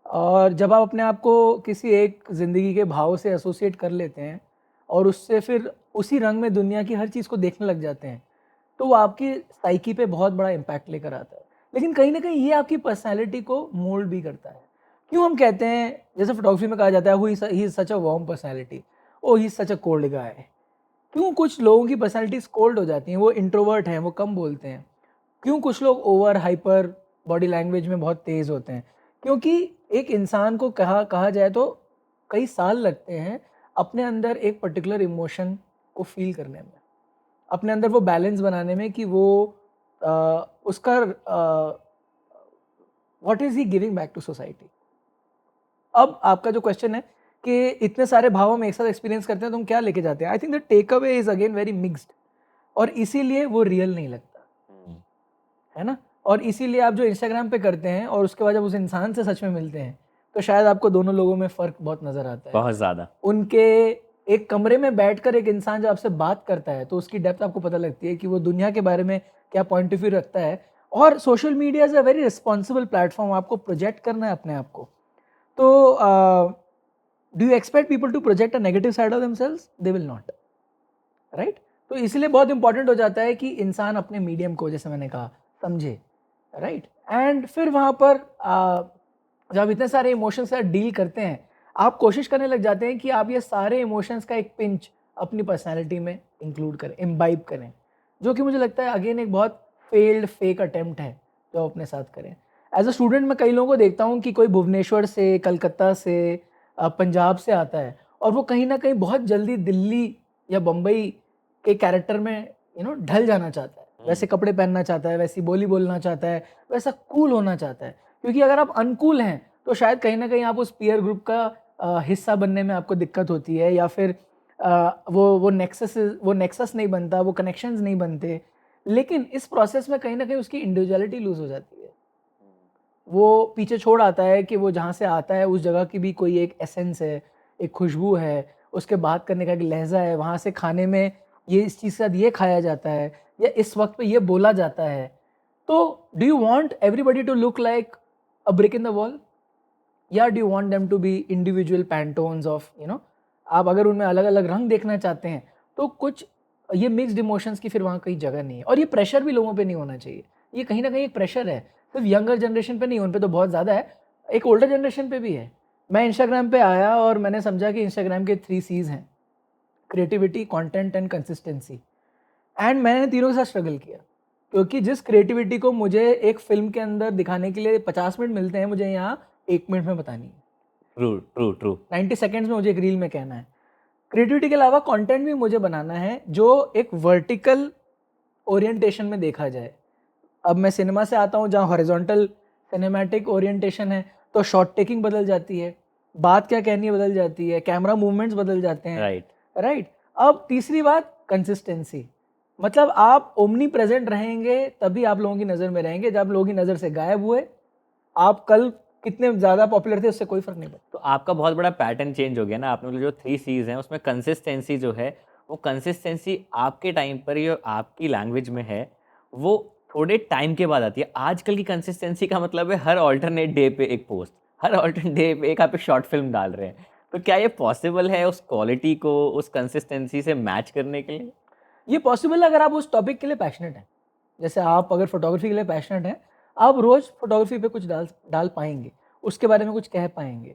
और जब आप अपने आप को किसी एक ज़िंदगी के भाव से एसोसिएट कर लेते हैं और उससे फिर उसी रंग में दुनिया की हर चीज़ को देखने लग जाते हैं, तो वो आपकी साइकी पे बहुत बड़ा इम्पैक्ट लेकर आता है। लेकिन कहीं न कहीं ये आपकी पर्सनैलिटी को मोल्ड भी करता है। क्यों हम कहते हैं, जैसे फोटोग्राफी में कहा जाता है, he is such a warm personality, oh he is such a cold guy. क्यों कुछ लोगों की पर्सनैलिटीज़ कोल्ड हो जाती हैं, वो इंट्रोवर्ट हैं, वो कम बोलते हैं। क्यों कुछ लोग ओवर हाइपर बॉडी लैंग्वेज में बहुत तेज़ होते हैं? क्योंकि एक इंसान को कहा जाए तो कई साल लगते हैं अपने अंदर एक पर्टिकुलर इमोशन को फ़ील करने में। अपने अंदर वो बैलेंस बनाने में कि वो अ, उसका what is he giving back to society. अब आपका जो क्वेश्चन है कि इतने सारे भाव हम एक साथ एक्सपीरियंस करते हैं तो हम क्या लेके जाते हैं? I think the take away is again very mixed, और इसीलिए वो रियल नहीं लगता, हुँ, है ना? और इसीलिए आप जो इंस्टाग्राम पे करते हैं और उसके बाद जब उस इंसान से सच में मिलते हैं, तो शायद आपको दोनों लोगों में फ़र्क बहुत नज़र आता है। बहुत ज़्यादा। उनके एक कमरे में बैठकर एक इंसान जब आपसे बात करता है, तो उसकी डेप्थ आपको पता लगती है कि वो दुनिया के बारे में क्या पॉइंट ऑफ व्यू रखता है। और social media is a very responsible platform, आपको प्रोजेक्ट करना है अपने आप को। तो do you expect people to project a negative side of themselves? They will not, right? तो इसलिए बहुत इंपॉर्टेंट हो जाता है कि इंसान अपने मीडियम को, जैसे मैंने कहा, समझे, राइट? एंड फिर वहाँ पर जब आप इतने सारे इमोशंस के साथ डील करते हैं, आप कोशिश करने लग जाते हैं कि आप ये सारे इमोशंस का एक पिंच अपनी पर्सनैलिटी में इंक्लूड करें, इम्बाइब करें, जो कि मुझे लगता है अगेन एक बहुत फेल्ड फेक अटेम्प्ट है जो आप अपने साथ करें। एज़ अ स्टूडेंट मैं कई लोगों को देखता हूँ कि कोई भुवनेश्वर से, कलकत्ता से, पंजाब से आता है और वो कहीं न कहीं बहुत जल्दी दिल्ली या बम्बई के कैरेक्टर में ढल जाना चाहता है। हुँ, वैसे कपड़े पहनना चाहता है, वैसी बोली बोलना चाहता है, वैसा कूल होना चाहता है। क्योंकि अगर आप अनकूल हैं, तो शायद कहीं न कहीं आप उस पीयर ग्रुप का हिस्सा बनने में आपको दिक्कत होती है, या फिर वो नेक्सस नहीं बनता, वो कनेक्शंस नहीं बनते। लेकिन इस प्रोसेस में कहीं न कहीं उसकी इंडिविजुअलिटी लूज़ हो जाती है। वो पीछे छोड़ आता है कि वो जहाँ से आता है उस जगह की भी कोई एक एसेंस है, एक खुशबू है, उसके बात करने का एक लहज़ा है, वहाँ से खाने में ये इस चीज़ के साथ ये खाया जाता है या इस वक़्त पे ये बोला जाता है। तो do you want everybody to look like a brick in the wall, या do you want them to be individual Pantones of आप अगर उनमें अलग-अलग रंग देखना चाहते हैं, तो कुछ ये मिक्स्ड इमोशंस की फिर वहाँ कहीं जगह नहीं है। और ये प्रेशर भी लोगों पे नहीं होना चाहिए। ये कहीं न कहीं एक प्रेशर है, सिर्फ़ यंगर जनरेशन पे नहीं, उन पे तो बहुत ज़्यादा है, एक ओल्डर जनरेशन पे भी है। मैं इंस्टाग्राम पे आया और मैंने समझा कि इंस्टाग्राम के 3 सीज़ हैं। Creativity, content and consistency. And मैंने तीनों के साथ स्ट्रगल किया, क्योंकि जिस क्रिएटिविटी को मुझे एक फिल्म के अंदर दिखाने के लिए 50 मिनट मिलते हैं, मुझे यहाँ 1 मिनट में बतानी है। ट्रू ट्रू ट्रू 90 सेकेंड्स में मुझे एक रील में कहना है। क्रिएटिविटी के अलावा कंटेंट भी मुझे बनाना है जो एक वर्टिकल ओरिएंटेशन में देखा जाए। अब मैं सिनेमा से आता हूँ जहाँ हॉरिजॉन्टल सिनेमैटिक ओरिएंटेशन है, तो शॉट टेकिंग बदल जाती है, बात क्या कहनी है बदल जाती है, कैमरा मूवमेंट्स बदल जाते हैं। Right right. अब तीसरी बात कंसिस्टेंसी, मतलब आप ओमनी प्रेजेंट रहेंगे तभी आप लोगों की नज़र में रहेंगे। जब लोगों की नज़र से गायब हुए, आप कल कितने ज़्यादा पॉपुलर थे उससे कोई फर्क नहीं पड़ता। तो आपका बहुत बड़ा पैटर्न चेंज हो गया ना। आपने बोला जो 3 सीज़ हैं उसमें कंसिस्टेंसी जो है, वो कंसिस्टेंसी आपके टाइम पर या आपकी लैंग्वेज में है, वो थोड़े टाइम के बाद आती है। आजकल की कंसिस्टेंसी का मतलब है हर अल्टरनेट डे पे एक पोस्ट, हर अल्टरनेट डे पे एक आप एक शॉर्ट फिल्म डाल रहे हैं। तो क्या ये पॉसिबल है उस क्वालिटी को, उस कंसिस्टेंसी से मैच करने के लिए? ये पॉसिबल है अगर आप उस टॉपिक के लिए पैशनेट हैं। जैसे आप अगर फोटोग्राफी के लिए पैशनेट हैं, आप रोज़ फोटोग्राफी पे कुछ डाल डाल पाएंगे, उसके बारे में कुछ कह पाएंगे,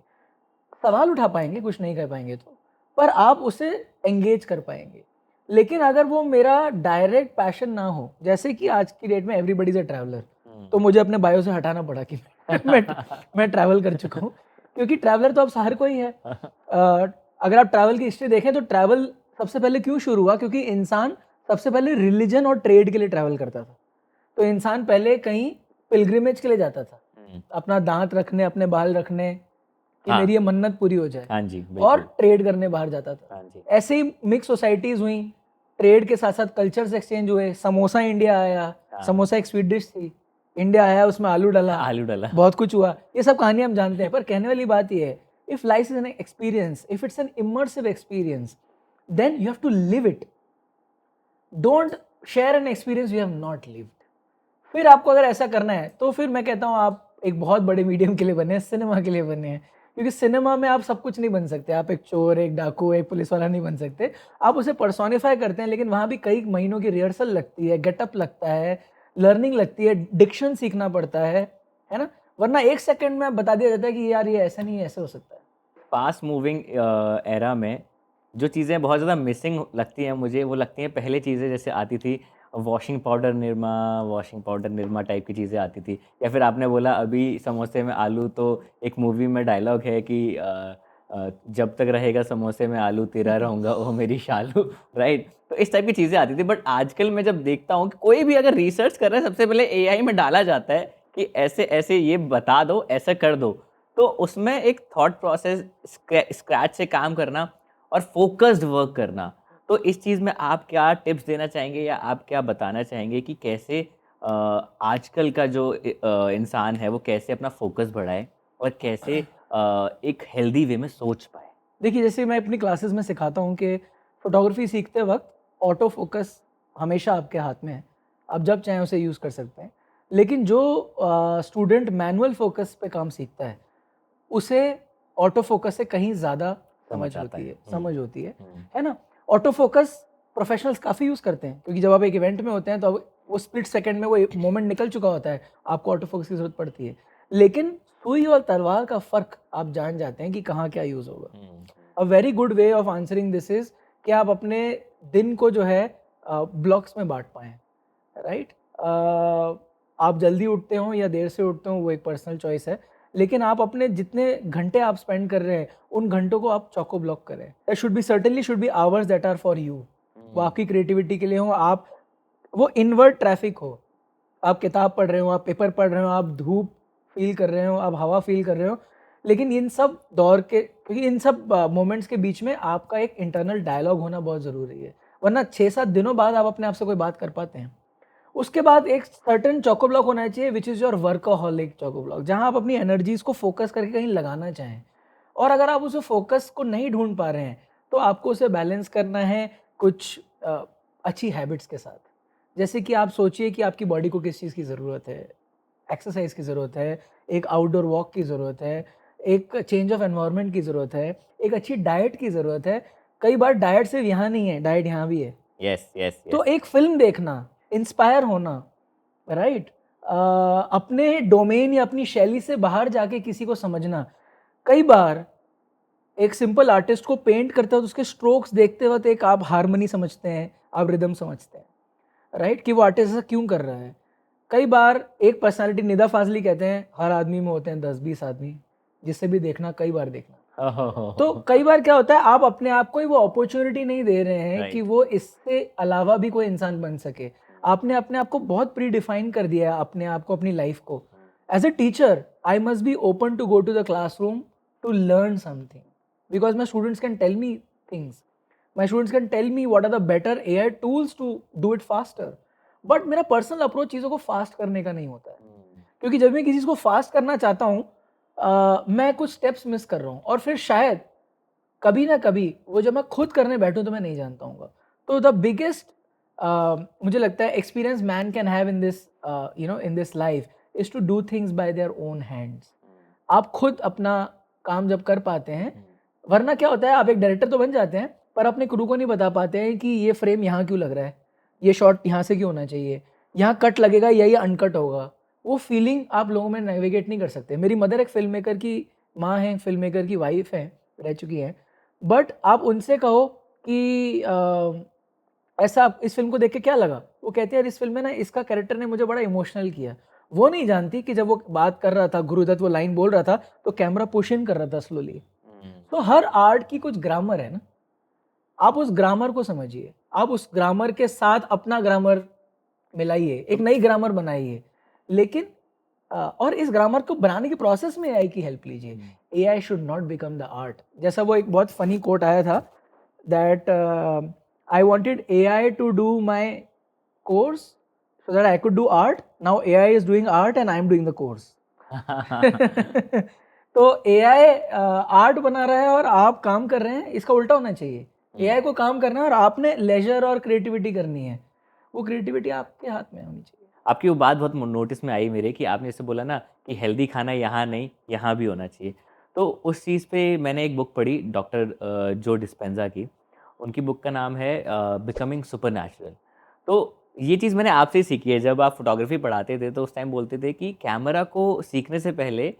सवाल उठा पाएंगे, कुछ नहीं कह पाएंगे तो, पर आप उसे एंगेज कर पाएंगे। लेकिन अगर वो मेरा डायरेक्ट पैशन ना हो, जैसे कि आज की डेट में एवरीबडी इज अ ट्रैवलर, तो मुझे अपने बायो से हटाना पड़ा कि मैं मैं ट्रैवल कर चुका हूँ, क्योंकि ट्रैवलर तो अब हर कोई है। अगर आप ट्रैवल की हिस्ट्री देखें तो ट्रैवल सबसे पहले क्यों शुरू हुआ, क्योंकि इंसान सबसे पहले रिलीजन और ट्रेड के लिए ट्रैवल करता था। तो इंसान पहले कहीं पिलग्रिमेज के लिए जाता था, अपना दांत रखने, अपने बाल रखने, कि हाँ। मेरी ये मन्नत पूरी हो जाए, हाँ जी, और बिल्कुल। ट्रेड करने बाहर जाता था। हाँ जी। ऐसे ही मिक्स सोसाइटीज हुई, ट्रेड के साथ साथ कल्चर्स एक्सचेंज हुए। समोसा इंडिया आया, हाँ। समोसा एक स्वीट डिश थी, इंडिया आया, उसमें आलू डाला, आलू डाला। बहुत कुछ हुआ। ये सब कहानी हम जानते हैं, पर कहने वाली बात ये है, if life is an experience, if it's an immersive experience, then you have to live it. Don't share an experience you have not lived. फिर आपको अगर ऐसा करना है तो फिर मैं कहता हूँ आप एक बहुत बड़े मीडियम के लिए बने हैं, सिनेमा के लिए बने हैं। क्योंकि सिनेमा में आप सब कुछ नहीं बन सकते, आप एक चोर, एक डाकू, एक पुलिस वाला नहीं बन सकते। आप उसे पर्सोनिफाई करते हैं, लेकिन वहाँ भी कई महीनों की रिहर्सल लगती है, गेटअप लगता है, लर्निंग लगती है, डिक्शन सीखना पड़ता है ना। वरना 1 सेकंड में बता दिया जाता है कि यार ये ऐसा नहीं है, ऐसे हो सकता है। फास्ट मूविंग एरा में जो चीज़ें बहुत ज़्यादा मिसिंग लगती हैं मुझे, वो लगती हैं पहले चीज़ें जैसे आती थी वॉशिंग पाउडर निरमा टाइप की चीज़ें आती थी। या फिर आपने बोला अभी समोसे में आलू, तो एक मूवी में डायलॉग है कि जब तक रहेगा समोसे में आलू तेरा रहूँगा ओ मेरी शालू। राइट। तो इस टाइप की चीज़ें आती थी। बट आजकल मैं जब देखता हूँ कि कोई भी अगर रिसर्च कर रहा है, सबसे पहले एआई में डाला जाता है कि ऐसे ऐसे ये बता दो, ऐसा कर दो। तो उसमें एक थॉट प्रोसेस, स्क्रैच से काम करना और फोकस्ड वर्क करना। तो इस चीज़ में आप क्या टिप्स देना चाहेंगे या आप क्या बताना चाहेंगे कि कैसे आजकल का जो इंसान है वो कैसे अपना फोकस बढ़ाए और कैसे एक हेल्दी वे में सोच पाए? देखिए, जैसे मैं अपनी क्लासेस में सिखाता हूँ कि फोटोग्राफी सीखते वक्त ऑटो फोकस हमेशा आपके हाथ में है, आप जब चाहें उसे यूज़ कर सकते हैं। लेकिन जो स्टूडेंट मैनुअल फोकस पे काम सीखता है, उसे ऑटो फोकस से कहीं ज़्यादा समझ आता है। समझ होती हुँ। है ना। ऑटो फोकस प्रोफेशनल्स काफ़ी यूज़ करते हैं, क्योंकि जब आप एक इवेंट में होते हैं तो अब वो स्प्लिट सेकंड में वो मोमेंट निकल चुका होता है, आपको ऑटो फोकस की ज़रूरत पड़ती है। लेकिन सुई और तलवार का फ़र्क आप जान जाते हैं कि कहाँ क्या यूज़ होगा। हुँ। A very good way of answering this is कि आप अपने दिन को जो है ब्लॉक्स में बाँट पाएँ, राइट? आप जल्दी उठते हो या देर से उठते हो, वो एक पर्सनल चॉइस है। लेकिन आप अपने जितने घंटे आप स्पेंड कर रहे हैं, उन घंटों को आप चोको ब्लॉक करें। There should be hours that are for you. वो आपकी क्रिएटिविटी के लिए हो, आप वो इनवर्ट ट्रैफिक हो। आप किताब पढ़ रहे हो, आप पेपर पढ़ रहे हो, आप धूप फ़ील कर रहे हो, आप हवा फ़ील कर रहे हो। लेकिन इन सब दौर के, क्योंकि इन सब मोमेंट्स के बीच में आपका एक इंटरनल डायलॉग होना बहुत ज़रूरी है। वरना 6-7 दिनों बाद आप अपने आप से कोई बात कर पाते हैं। उसके बाद एक सर्टेन चोको ब्लॉक होना चाहिए which is your workaholic choco block, जहाँ आप अपनी एनर्जीज़ को फ़ोकस करके कहीं लगाना चाहें। और अगर आप उस फ़ोकस को नहीं ढूँढ पा रहे हैं, तो आपको उसे बैलेंस करना है कुछ अच्छी हैबिट्स के साथ। जैसे कि आप सोचिए कि आपकी बॉडी को किस चीज़ की ज़रूरत है, एक्सरसाइज की ज़रूरत है, एक आउटडोर वॉक की ज़रूरत है, एक चेंज ऑफ एनवायरनमेंट की ज़रूरत है, एक अच्छी डाइट की ज़रूरत है। कई बार डाइट सिर्फ यहाँ नहीं है, डाइट यहाँ भी है। यस, यस, तो यस। एक फ़िल्म देखना, इंस्पायर होना, राइट? अपने डोमेन या अपनी शैली से बाहर जाके किसी को समझना। कई बार एक सिंपल आर्टिस्ट को पेंट करते वक्त उसके स्ट्रोक्स देखते वक्त एक आप हारमोनी समझते हैं, आप रिदम समझते हैं, राइट, कि वो आर्टिस्ट ऐसा क्यों कर रहा है। कई बार एक पर्सनालिटी, निदा फाजली कहते हैं हर आदमी में होते हैं 10-20 आदमी, जिससे भी देखना कई बार देखना। तो कई बार क्या होता है, आप अपने आप को ही वो अपॉर्चुनिटी नहीं दे रहे हैं कि राइट। वो इससे अलावा भी कोई इंसान बन सके। आपने अपने आप को बहुत प्री डिफाइन कर दिया है, अपने आप को, अपनी लाइफ को। As a teacher I must be open to go to the classroom to learn something, because my students can tell me things, my students can tell me what are the better AI tools to do it faster. But मेरा personal approach चीज़ों को fast करने का नहीं होता है, क्योंकि जब मैं किसी चीज़ को फास्ट करना चाहता हूँ, मैं कुछ स्टेप्स मिस कर रहा हूँ, और फिर शायद कभी ना कभी वो जब मैं खुद करने बैठूँ तो मैं नहीं जानता हूँ। तो द बिगेस्ट मुझे लगता है experience man can have in this in this life is to do things by their own hands. आप खुद अपना काम जब कर पाते हैं, वरना क्या होता है, आप एक डायरेक्टर तो बन जाते हैं पर अपने क्रू को नहीं बता पाते हैं कि ये फ्रेम यहाँ क्यों लग रहा है, ये शॉट यहाँ से क्यों होना चाहिए, यहाँ कट लगेगा या ये अनकट होगा। वो फीलिंग आप लोगों में नेविगेट नहीं कर सकते। मेरी मदर एक फिल्म मेकर की माँ है, फिल्म मेकर की वाइफ है, रह चुकी है, बट आप उनसे कहो कि ऐसा इस फिल्म को देख के क्या लगा, वो कहते हैं यार इस फिल्म में ना इसका कैरेक्टर ने मुझे बड़ा इमोशनल किया। वो नहीं जानती कि जब वो बात कर रहा था, गुरुदत्त वो लाइन बोल रहा था, तो कैमरा पुश इन कर रहा था स्लोली। तो हर आर्ट की कुछ ग्रामर है ना, आप उस ग्रामर को समझिए, आप उस ग्रामर के साथ अपना ग्रामर मिलाइए, एक नई ग्रामर बनाइए। लेकिन और इस ग्रामर को बनाने के प्रोसेस में AI की हेल्प लीजिए। AI should not become the art. जैसा वो एक बहुत फनी कोट आया था that I wanted AI to do my course so that I could do art, now AI is doing art and I am doing the course. तो AI art बना रहा है और आप काम कर रहे हैं, इसका उल्टा होना चाहिए। AI को काम करना है और आपने लेजर और क्रिएटिविटी करनी है, वो क्रिएटिविटी आपके हाथ में होनी चाहिए। आपकी वो बात बहुत नोटिस में आई मेरे कि आपने जैसे बोला ना कि हेल्दी खाना यहाँ नहीं, यहाँ भी होना चाहिए। तो उस चीज़ पे मैंने एक बुक पढ़ी डॉक्टर जो डिस्पेंजा की। उनकी बुक का नाम है बिकमिंग सुपरनैचुरल। तो ये चीज़ मैंने आपसे ही सीखी है। जब आप फ़ोटोग्राफ़ी पढ़ाते थे तो उस टाइम बोलते थे कि कैमरा को सीखने से पहले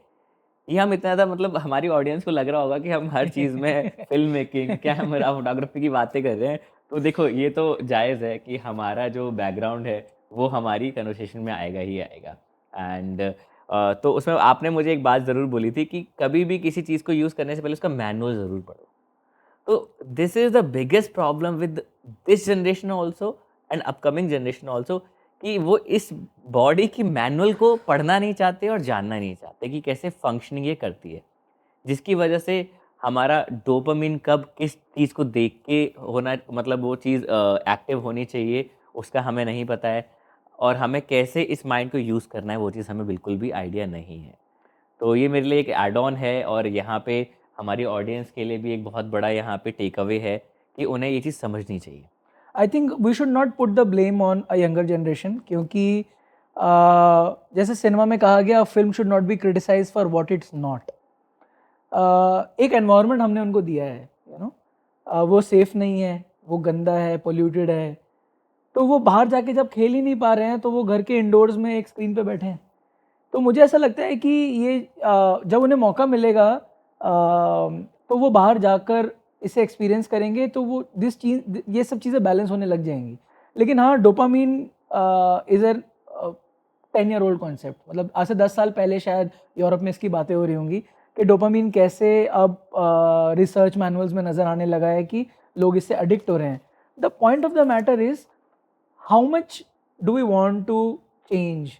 ये हम इतना ज़्यादा मतलब हमारी ऑडियंस को लग रहा होगा कि हम हर चीज़ में फ़िल्म मेकिंग, कैमरा, फ़ोटोग्राफ़ी की बातें कर रहे हैं। तो देखो ये तो जायज़ है कि हमारा जो बैकग्राउंड है वो हमारी कन्वर्सेशन में आएगा ही आएगा। एंड तो उसमें आपने मुझे एक बात ज़रूर बोली थी कि कभी भी किसी चीज़ को यूज़ करने से पहले उसका मैनुअल ज़रूर पढ़ो। तो this is the biggest problem with this generation also and upcoming generation also कि वो इस बॉडी की मैनुअल को पढ़ना नहीं चाहते और जानना नहीं चाहते कि कैसे फंक्शनिंग ये करती है। जिसकी वजह से हमारा डोपामाइन कब किस चीज़ को देख के होना मतलब वो चीज़ एक्टिव होनी चाहिए, उसका हमें नहीं पता है और हमें कैसे इस माइंड को यूज़ करना है, वो चीज़ हमें बिल्कुल भी आइडिया नहीं है। तो ये मेरे लिए एक ऐड ऑन है और यहाँ पे हमारी ऑडियंस के लिए भी एक बहुत बड़ा यहाँ पे टेक अवे है कि उन्हें ये चीज़ समझनी चाहिए। I think we should not put the blame on a younger generation, क्योंकि जैसे सिनेमा में कहा गया, film should not be criticise for what it's not. एक एनवायरनमेंट हमने उनको दिया है, वो सेफ नहीं है, वो गंदा है, पोल्यूटेड है, तो वो बाहर जाके जब खेल ही नहीं पा रहे हैं तो वो घर के इंडोर्स में एक स्क्रीन पे बैठे हैं। तो मुझे ऐसा लगता है कि ये जब उन्हें मौका मिलेगा तो वो बाहर जाकर इसे एक्सपीरियंस करेंगे, तो वो ये सब चीज़ें बैलेंस होने लग जाएंगी। लेकिन हाँ, dopamine is a 10 year old concept. मतलब आज से 10 साल पहले शायद यूरोप में इसकी बातें हो रही होंगी कि डोपामीन कैसे अब रिसर्च मैनुअल्स में नज़र आने लगा है कि लोग इससे एडिक्ट हो रहे हैं। The point of the matter is how much do we want to change,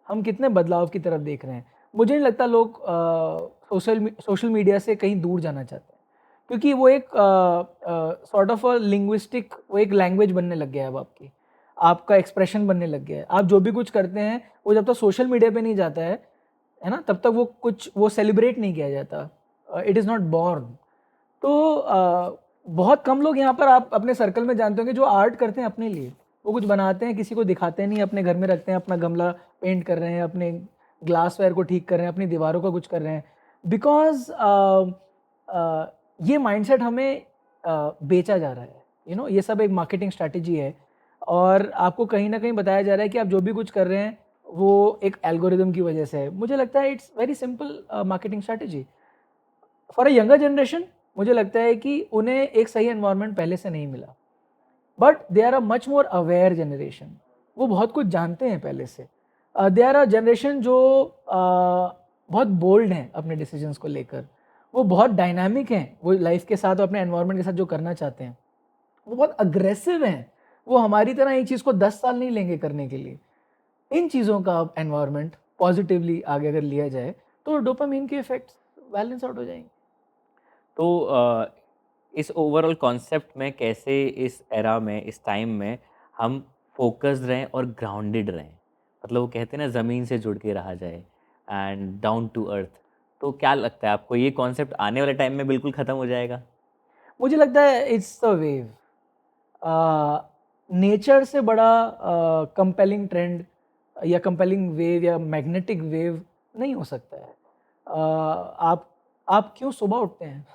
हम कितने बदलाव की तरफ देख रहे हैं। मुझे नहीं लगता लोग सोशल मीडिया से कहीं दूर जाना चाहते हैं, क्योंकि वो एक सॉर्ट ऑफ अ लिंग्विस्टिक, वो एक लैंग्वेज बनने लग गया है अब आपका एक्सप्रेशन बनने लग गया है। आप जो भी कुछ करते हैं वो जब तक सोशल मीडिया पे नहीं जाता है ना, तब तक वो सेलिब्रेट नहीं किया जाता, इट इज़ नॉट बॉर्न। तो बहुत कम लोग यहाँ पर आप अपने सर्कल में जानते होंगे जो आर्ट करते हैं अपने लिए। वो कुछ बनाते हैं, किसी को दिखाते नहीं, अपने घर में रखते हैं, अपना गमला पेंट कर रहे हैं, अपने ग्लासवेयर को ठीक कर रहे हैं, अपनी दीवारों का कुछ कर रहे हैं। बिकॉज ये माइंडसेट हमें बेचा जा रहा है, ये सब एक मार्केटिंग स्ट्रैटेजी है, और आपको कहीं ना कहीं बताया जा रहा है कि आप जो भी कुछ कर रहे हैं वो एक एल्गोरिदम की वजह से है। मुझे लगता है it's very simple marketing strategy for a younger generation. मुझे लगता है कि उन्हें एक सही एनवायरनमेंट पहले से नहीं मिला, but they are a much more aware generation. वो बहुत कुछ जानते हैं पहले से। दे आर अ जनरेशन जो बहुत बोल्ड हैं अपने डिसीजंस को लेकर। वो बहुत डायनामिक हैं, वो लाइफ के साथ और अपने एनवायरनमेंट के साथ जो करना चाहते हैं। वो बहुत अग्रेसिव हैं। वो हमारी तरह एक चीज़ को 10 साल नहीं लेंगे करने के लिए। इन चीज़ों का एनवायरनमेंट पॉजिटिवली आगे अगर लिया जाए तो डोपामिन के इफेक्ट्स बैलेंस आउट हो जाएंगे। तो इस ओवरऑल कॉन्सेप्ट में कैसे इस एरा में, इस टाइम में हम फ़ोकस्ड रहें और ग्राउंडेड रहें? मतलब वो कहते हैं ना ज़मीन से जुड़ के रहा जाए एंड डाउन टू अर्थ। तो क्या लगता है आपको ये कॉन्सेप्ट आने वाले टाइम में बिल्कुल ख़त्म हो जाएगा? मुझे लगता है इट्स अ वेव। नेचर से बड़ा कंपेलिंग ट्रेंड या कंपेलिंग वेव या मैग्नेटिक वेव नहीं हो सकता है। आप क्यों सुबह उठते हैं?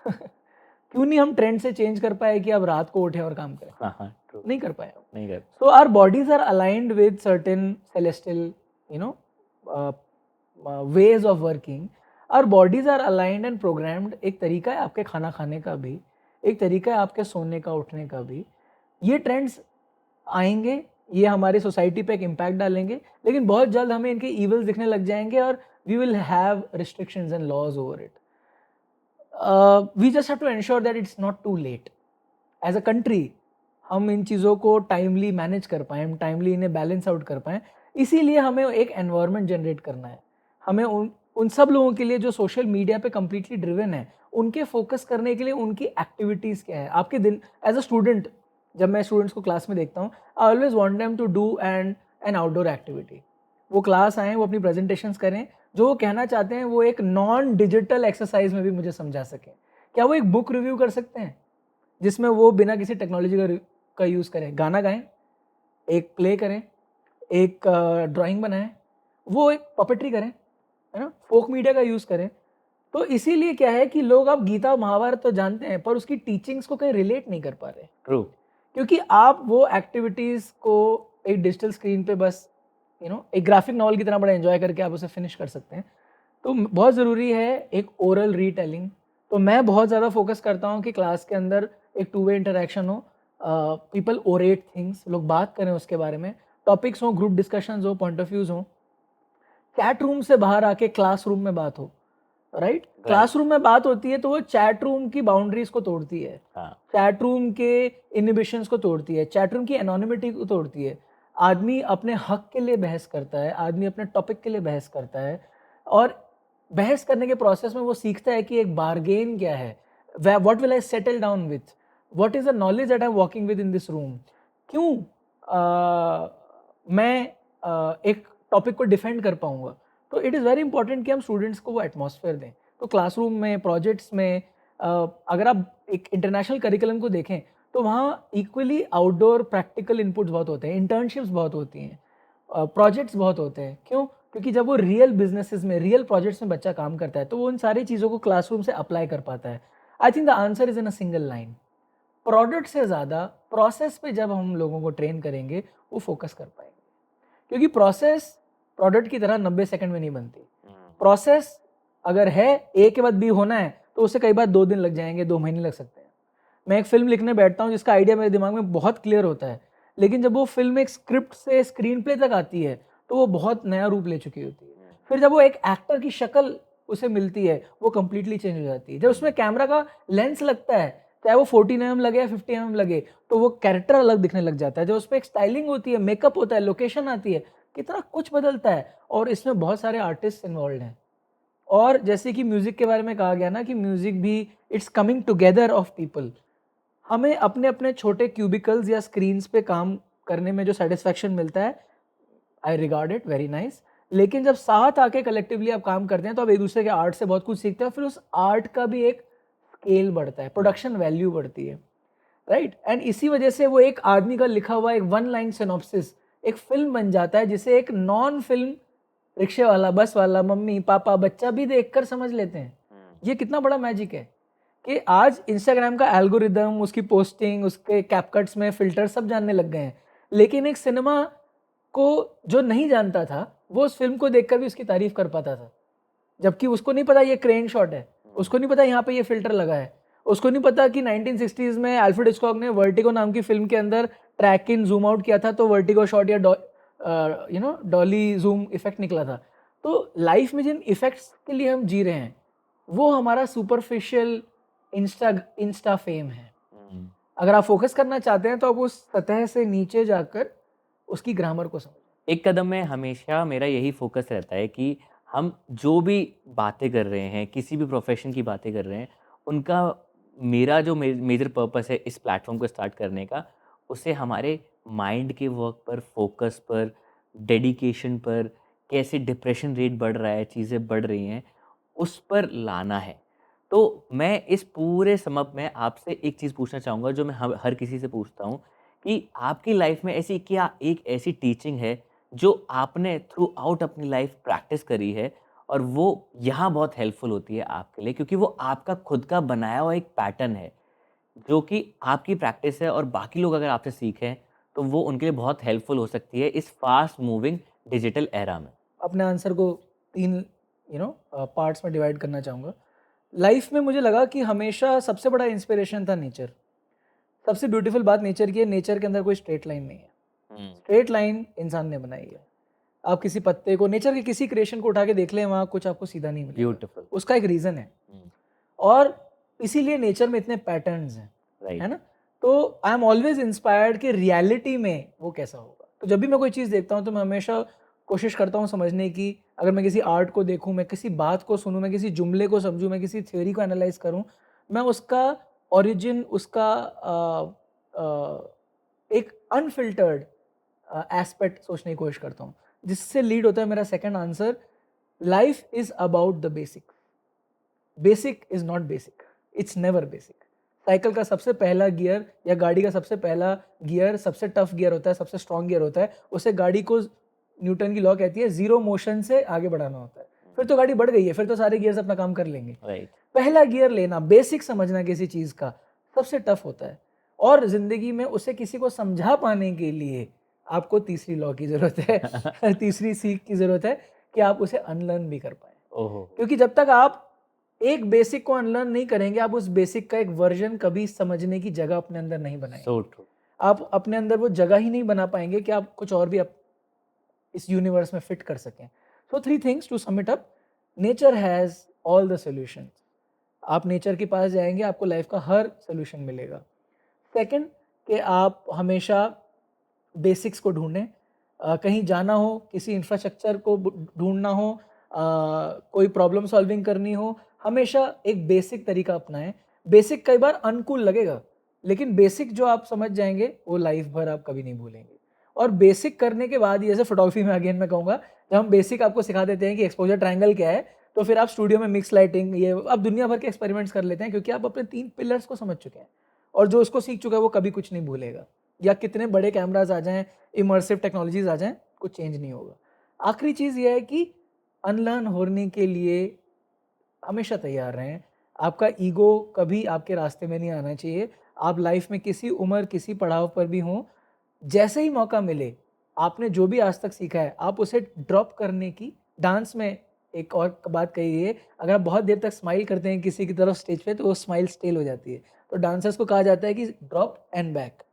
क्यों नहीं हम ट्रेंड से चेंज कर पाए कि अब रात को उठें और काम करें? हाँ, हाँ, ट्रू। नहीं कर पाए हम। नहीं कर So our bodies are aligned with certain celestial, you know, ways of working. Our bodies are aligned and programmed. एक तरीका है आपके खाना खाने का भी, एक तरीका है आपके सोने का उठने का भी। ये ट्रेंड्स आएंगे, ये हमारी सोसाइटी पे एक इम्पैक्ट डालेंगे, लेकिन बहुत जल्द हमें इनके इवल्स दिखने लग जाएंगे और we will have restrictions and laws over it. We just have to ensure that it's not too late. As a country हम इन चीज़ों को टाइमली मैनेज कर पाएँ, हम टाइमली इन्हें बैलेंस आउट कर पाएँ। इसीलिए हमें एक एनवायरनमेंट जनरेट करना है। हमें उन उन सब लोगों के लिए जो सोशल मीडिया पे कंप्लीटली ड्रिवन है, उनके फोकस करने के लिए उनकी एक्टिविटीज़ क्या है? आपके दिन एज़ अ स्टूडेंट, जब मैं स्टूडेंट्स को क्लास में देखता हूँ, I always want them to do an outdoor activity. वो क्लास आएँ, वो अपनी प्रेज़ेंटेशंस करें, जो वो कहना चाहते हैं वो एक नॉन डिजिटल एक्सरसाइज़ में भी मुझे समझा सकें। क्या वो एक बुक रिव्यू कर सकते हैं? जिसमें वो बिना किसी टेक्नोलॉजी का यूज़ करें, गाना गाएँ, एक प्ले करें, एक ड्राइंग बनाएँ, वो एक पपेट्री करें, है ना? फ़ोक मीडिया का यूज़ करें। तो इसीलिए क्या है कि लोग अब गीता, महाभारत तो जानते हैं, पर उसकी टीचिंग्स को कहीं रिलेट नहीं कर पा रहे। ट्रू। क्योंकि आप वो एक्टिविटीज़ को एक डिजिटल स्क्रीन पे बस एक ग्राफिक नॉवल की तरह बड़ा एन्जॉय करके आप उसे फिनिश कर सकते हैं। तो बहुत ज़रूरी है एक ओरल रीटेलिंग। तो मैं बहुत ज़्यादा फ़ोकस करता हूँ कि क्लास के अंदर एक टू वे इंटरैक्शन हो, पीपल ओरेट थिंग्स, लोग बात करें उसके बारे में, टॉपिक्स हों, ग्रुप डिस्कशंस हो, पॉइंट ऑफ व्यूज़ हों। चैट रूम से बाहर आके क्लासरूम में बात हो, राइट? राइट। क्लासरूम में बात होती है तो वो चैट रूम की बाउंड्रीज़ को तोड़ती है। हाँ। चैट रूम के इनहिबिशंस को तोड़ती है, चैट रूम की एनोनिमिटी को तोड़ती है। आदमी अपने हक के लिए बहस करता है, आदमी अपने टॉपिक के लिए बहस करता है और बहस करने के प्रोसेस में वो सीखता है कि एक बार्गेन क्या है, what will I settle down with, what is the knowledge that I am walking with in this room. क्यों मैं एक टॉपिक को डिफेंड कर पाऊँगा। तो इट इज़ वेरी इंपॉर्टेंट कि हम स्टूडेंट्स को वो एटमॉस्फेयर दें। तो क्लासरूम में, प्रोजेक्ट्स में, अगर आप एक इंटरनेशनल करिकुलम को देखें तो वहाँ इक्वली आउटडोर प्रैक्टिकल इनपुट्स बहुत होते हैं, इंटर्नशिप्स बहुत होती हैं, प्रोजेक्ट्स बहुत होते हैं। क्यों? क्योंकि जब वो रियल बिजनेसेस में, रियल प्रोजेक्ट्स में बच्चा काम करता है तो वो उन सारी चीज़ों को क्लासरूम से अप्लाई कर पाता है। आई think the answer is in a single line. Product से ज़्यादा प्रोसेस पे जब हम लोगों को ट्रेन करेंगे, वो फोकस कर पाएंगे। क्योंकि प्रोसेस प्रोडक्ट की तरह 90 सेकंड में नहीं बनती। प्रोसेस अगर है, ए के बाद बी होना है, तो उसे कई बार 2 दिन लग जाएंगे, 2 महीने लग सकते हैं। मैं एक फिल्म लिखने बैठता हूँ जिसका आइडिया मेरे दिमाग में बहुत क्लियर होता है, लेकिन जब वो फिल्म एक स्क्रिप्ट से स्क्रीन प्ले तक आती है तो वो बहुत नया रूप ले चुकी होती है। फिर जब वो एक एक्टर की शक्ल उसे मिलती है, वो कंप्लीटली चेंज हो जाती है। जब उसमें कैमरा का लेंस लगता है, चाहे वो 14 mm लगे या 50 mm लगे, तो वो कैरेक्टर अलग दिखने लग जाता है। जब उसमें एक स्टाइलिंग होती है, मेकअप होता है, लोकेशन आती है, कितना कुछ बदलता है। और इसमें बहुत सारे आर्टिस्ट इन्वॉल्व हैं। और जैसे कि म्यूजिक के बारे में कहा गया ना कि म्यूजिक भी it's coming together of people. हमें अपने अपने छोटे क्यूबिकल्स या स्क्रीन्स पे काम करने में जो सेटिस्फैक्शन मिलता है, आई रिगार्ड इट वेरी नाइस। लेकिन जब साथ आके कलेक्टिवली आप काम करते हैं तो आप एक दूसरे के आर्ट से बहुत कुछ सीखते हैं, फिर उस आर्ट का भी एक स्केल बढ़ता है, प्रोडक्शन वैल्यू बढ़ती है, राइट? एंड इसी वजह से वो एक आदमी का लिखा हुआ एक 1 लाइन सिनॉप्सिस एक फिल्म बन जाता है, जिसे एक नॉन फिल्म रिक्शे वाला, बस वाला, मम्मी पापा, बच्चा भी देखकर समझ लेते हैं। ये कितना बड़ा मैजिक है कि आज इंस्टाग्राम का एल्गोरिदम, उसकी पोस्टिंग, उसके कैपकट्स में फिल्टर सब जानने लग गए हैं। लेकिन एक सिनेमा को जो नहीं जानता था, वो उस फिल्म को देखकर भी उसकी तारीफ कर पाता था, जबकि उसको नहीं पता ये क्रेन शॉट है, उसको नहीं पता यहाँ पे ये फिल्टर लगा है। उसको नहीं पता कि 1960s में अल्फ्रेड हिचकॉक ने वर्टिगो नाम की फिल्म के अंदर ट्रैक इन जूम आउट किया था, तो वर्टिगो शॉट या डॉली जूम इफेक्ट निकला था। तो लाइफ में जिन इफेक्ट्स के लिए हम जी रहे हैं वो हमारा सुपरफिशियल इंस्टा फेम है। अगर आप फोकस करना चाहते हैं तो आप उस सतह से नीचे जाकर उसकी ग्रामर को समझें। एक कदम में हमेशा मेरा यही फोकस रहता है कि हम जो भी बातें कर रहे हैं, किसी भी प्रोफ़ेशन की बातें कर रहे हैं, उनका मेरा जो मेजर पर्पस है इस प्लेटफ़ॉर्म को स्टार्ट करने का, उसे हमारे माइंड के वर्क पर, फोकस पर, डेडिकेशन पर, कैसे डिप्रेशन रेट बढ़ रहा है, चीज़ें बढ़ रही हैं, उस पर लाना है। तो मैं इस पूरे सम अप में आपसे एक चीज़ पूछना चाहूँगा जो मैं हर किसी से पूछता हूँ कि आपकी लाइफ़ में ऐसी क्या एक ऐसी टीचिंग है जो आपने थ्रू आउट अपनी लाइफ प्रैक्टिस करी है और वो यहाँ बहुत हेल्पफुल होती है आपके लिए क्योंकि वो आपका खुद का बनाया हुआ एक पैटर्न है जो कि आपकी प्रैक्टिस है और बाकी लोग अगर आपसे सीखें तो वो उनके लिए बहुत हेल्पफुल हो सकती है इस फास्ट मूविंग डिजिटल एरा में। अपने आंसर को 3 पार्ट्स में डिवाइड करना चाहूँगा। लाइफ में मुझे लगा कि हमेशा सबसे बड़ा इंस्पिरेशन था नेचर। सबसे ब्यूटीफुल बात नेचर की है, नेचर के अंदर कोई स्ट्रेट लाइन नहीं है। स्ट्रेट लाइन इंसान ने बनाई है। आप किसी पत्ते को, नेचर के किसी क्रिएशन को उठा के देख लें, वहाँ कुछ आपको सीधा नहीं मिलेगा। ब्यूटीफुल। उसका एक रीज़न है और इसीलिए नेचर में इतने पैटर्न्स हैं, राइट। है ना? तो आई एम ऑलवेज़ इंस्पायर्ड कि रियलिटी में वो कैसा होगा। तो जब भी मैं कोई चीज़ देखता हूँ तो मैं हमेशा कोशिश करता हूँ समझने की। अगर मैं किसी आर्ट को देखूँ, मैं किसी बात को सुनूँ, मैं किसी जुमले को समझूँ, मैं किसी थ्योरी को एनालाइज़ करूँ, मैं उसका ओरिजिन, उसका एक अनफ़िल्टर्ड एस्पेक्ट सोचने की कोशिश करता हूँ। जिससे लीड होता है मेरा second answer, life is about the basic. Basic is not basic, it's never basic. Cycle का सबसे पहला गियर या गाड़ी का सबसे पहला गियर सबसे टफ गियर होता है, सबसे स्ट्रॉन्ग गियर होता है। उसे गाड़ी को न्यूटन की लॉ कहती है ज़ीरो मोशन से आगे बढ़ाना होता है। फिर तो गाड़ी बढ़ गई है, फिर तो सारे गियर्स अपना काम कर लेंगे। राइट। पहला गियर लेना, बेसिक समझना किसी चीज़ का सबसे टफ होता है और ज़िंदगी में उसे किसी को समझा पाने के लिए आपको तीसरी लॉ की ज़रूरत है तीसरी सीख की ज़रूरत है कि आप उसे अनलर्न भी कर पाएँ। ओहो। क्योंकि जब तक आप एक बेसिक को अनलर्न नहीं करेंगे, आप उस बेसिक का एक वर्जन कभी समझने की जगह अपने अंदर नहीं बनाएंगे। So true. आप अपने अंदर वो जगह ही नहीं बना पाएंगे कि आप कुछ और भी इस यूनिवर्स में फिट कर सकें। So 3 things to sum it up, nature has all the solutions. आप नेचर के पास जाएँगे, आपको लाइफ का हर सॉल्यूशन मिलेगा। सेकंड, कि आप हमेशा बेसिक्स को ढूँढें। कहीं जाना हो, किसी इंफ्रास्ट्रक्चर को ढूँढना हो, कोई प्रॉब्लम सॉल्विंग करनी हो, हमेशा एक बेसिक तरीका अपनाएँ। बेसिक कई बार अनकूल लगेगा, लेकिन बेसिक जो आप समझ जाएँगे, वो लाइफ भर आप कभी नहीं भूलेंगे। और बेसिक करने के बाद, जैसे फोटोग्राफी में अगेन मैं कहूँगा, जब हम बेसिक आपको सिखा देते हैं कि एक्सपोज़र ट्रायंगल क्या है, तो फिर आप स्टूडियो में मिक्स लाइटिंग, ये आप दुनिया भर के एक्सपेरिमेंट्स कर लेते हैं क्योंकि आप अपने 3 पिलर्स को समझ चुके हैं। और जो उसको सीख चुका है, वो कभी कुछ नहीं भूलेगा। या कितने बड़े कैमराज़ आ जाएँ, इमर्सिव टेक्नोलॉजीज़ आ जाएँ, कुछ चेंज नहीं होगा। आखिरी चीज़ ये है कि अनलर्न होने के लिए हमेशा तैयार रहें। आपका ईगो कभी आपके रास्ते में नहीं आना चाहिए। आप लाइफ में किसी उम्र, किसी पड़ाव पर भी हों, जैसे ही मौका मिले, आपने जो भी आज तक सीखा है, आप उसे ड्रॉप करने की, डांस में एक और बात कही है, अगर आप बहुत देर तक स्माइल करते हैं किसी की तरफ स्टेज पे, तो वो स्माइल स्टेल हो जाती है। तो डांसर्स को कहा जाता है कि ड्रॉप एंड बैक।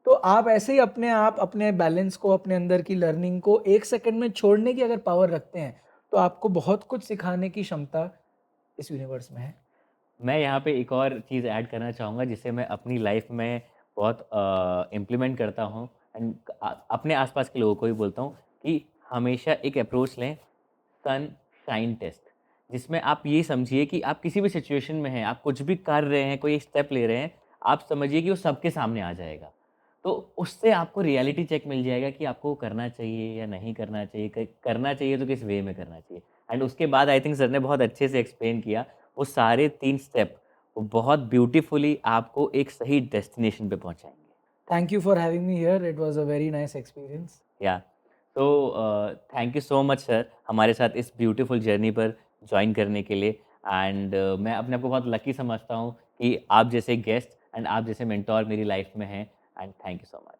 तो आप ऐसे ही अपने आप, अपने बैलेंस को, अपने अंदर की लर्निंग को 1 सेकंड में छोड़ने की अगर पावर रखते हैं, तो आपको बहुत कुछ सिखाने की क्षमता इस यूनिवर्स में है। मैं यहाँ पे एक और चीज़ ऐड करना चाहूँगा जिसे मैं अपनी लाइफ में बहुत इम्प्लीमेंट करता हूँ एंड अपने आसपास के लोगों को भी बोलता हूँ कि हमेशा एक अप्रोच लें सन शाइन टेस्ट, जिसमें आप ये समझिए कि आप किसी भी सिचुएशन में हैं, आप कुछ भी कर रहे हैं, कोई एक स्टेप ले रहे हैं, आप समझिए कि वो सबके सामने आ जाएगा। तो उससे आपको रियलिटी चेक मिल जाएगा कि आपको करना चाहिए या नहीं करना चाहिए, करना चाहिए तो किस वे में करना चाहिए। एंड उसके बाद आई थिंक सर ने बहुत अच्छे से एक्सप्लेन किया वो सारे 3 स्टेप, वो बहुत ब्यूटीफुली आपको एक सही डेस्टिनेशन पे पहुँचाएँगे। Thank you for having me here, it was a very nice experience. या तो thank you so much sir हमारे साथ इस ब्यूटीफुल जर्नी पर जॉइन करने के लिए एंड मैं अपने आप को बहुत लकी समझता हूँ कि आप जैसे गेस्ट एंड आप जैसे मेंटोर मेरी लाइफ में हैं and thank you so much.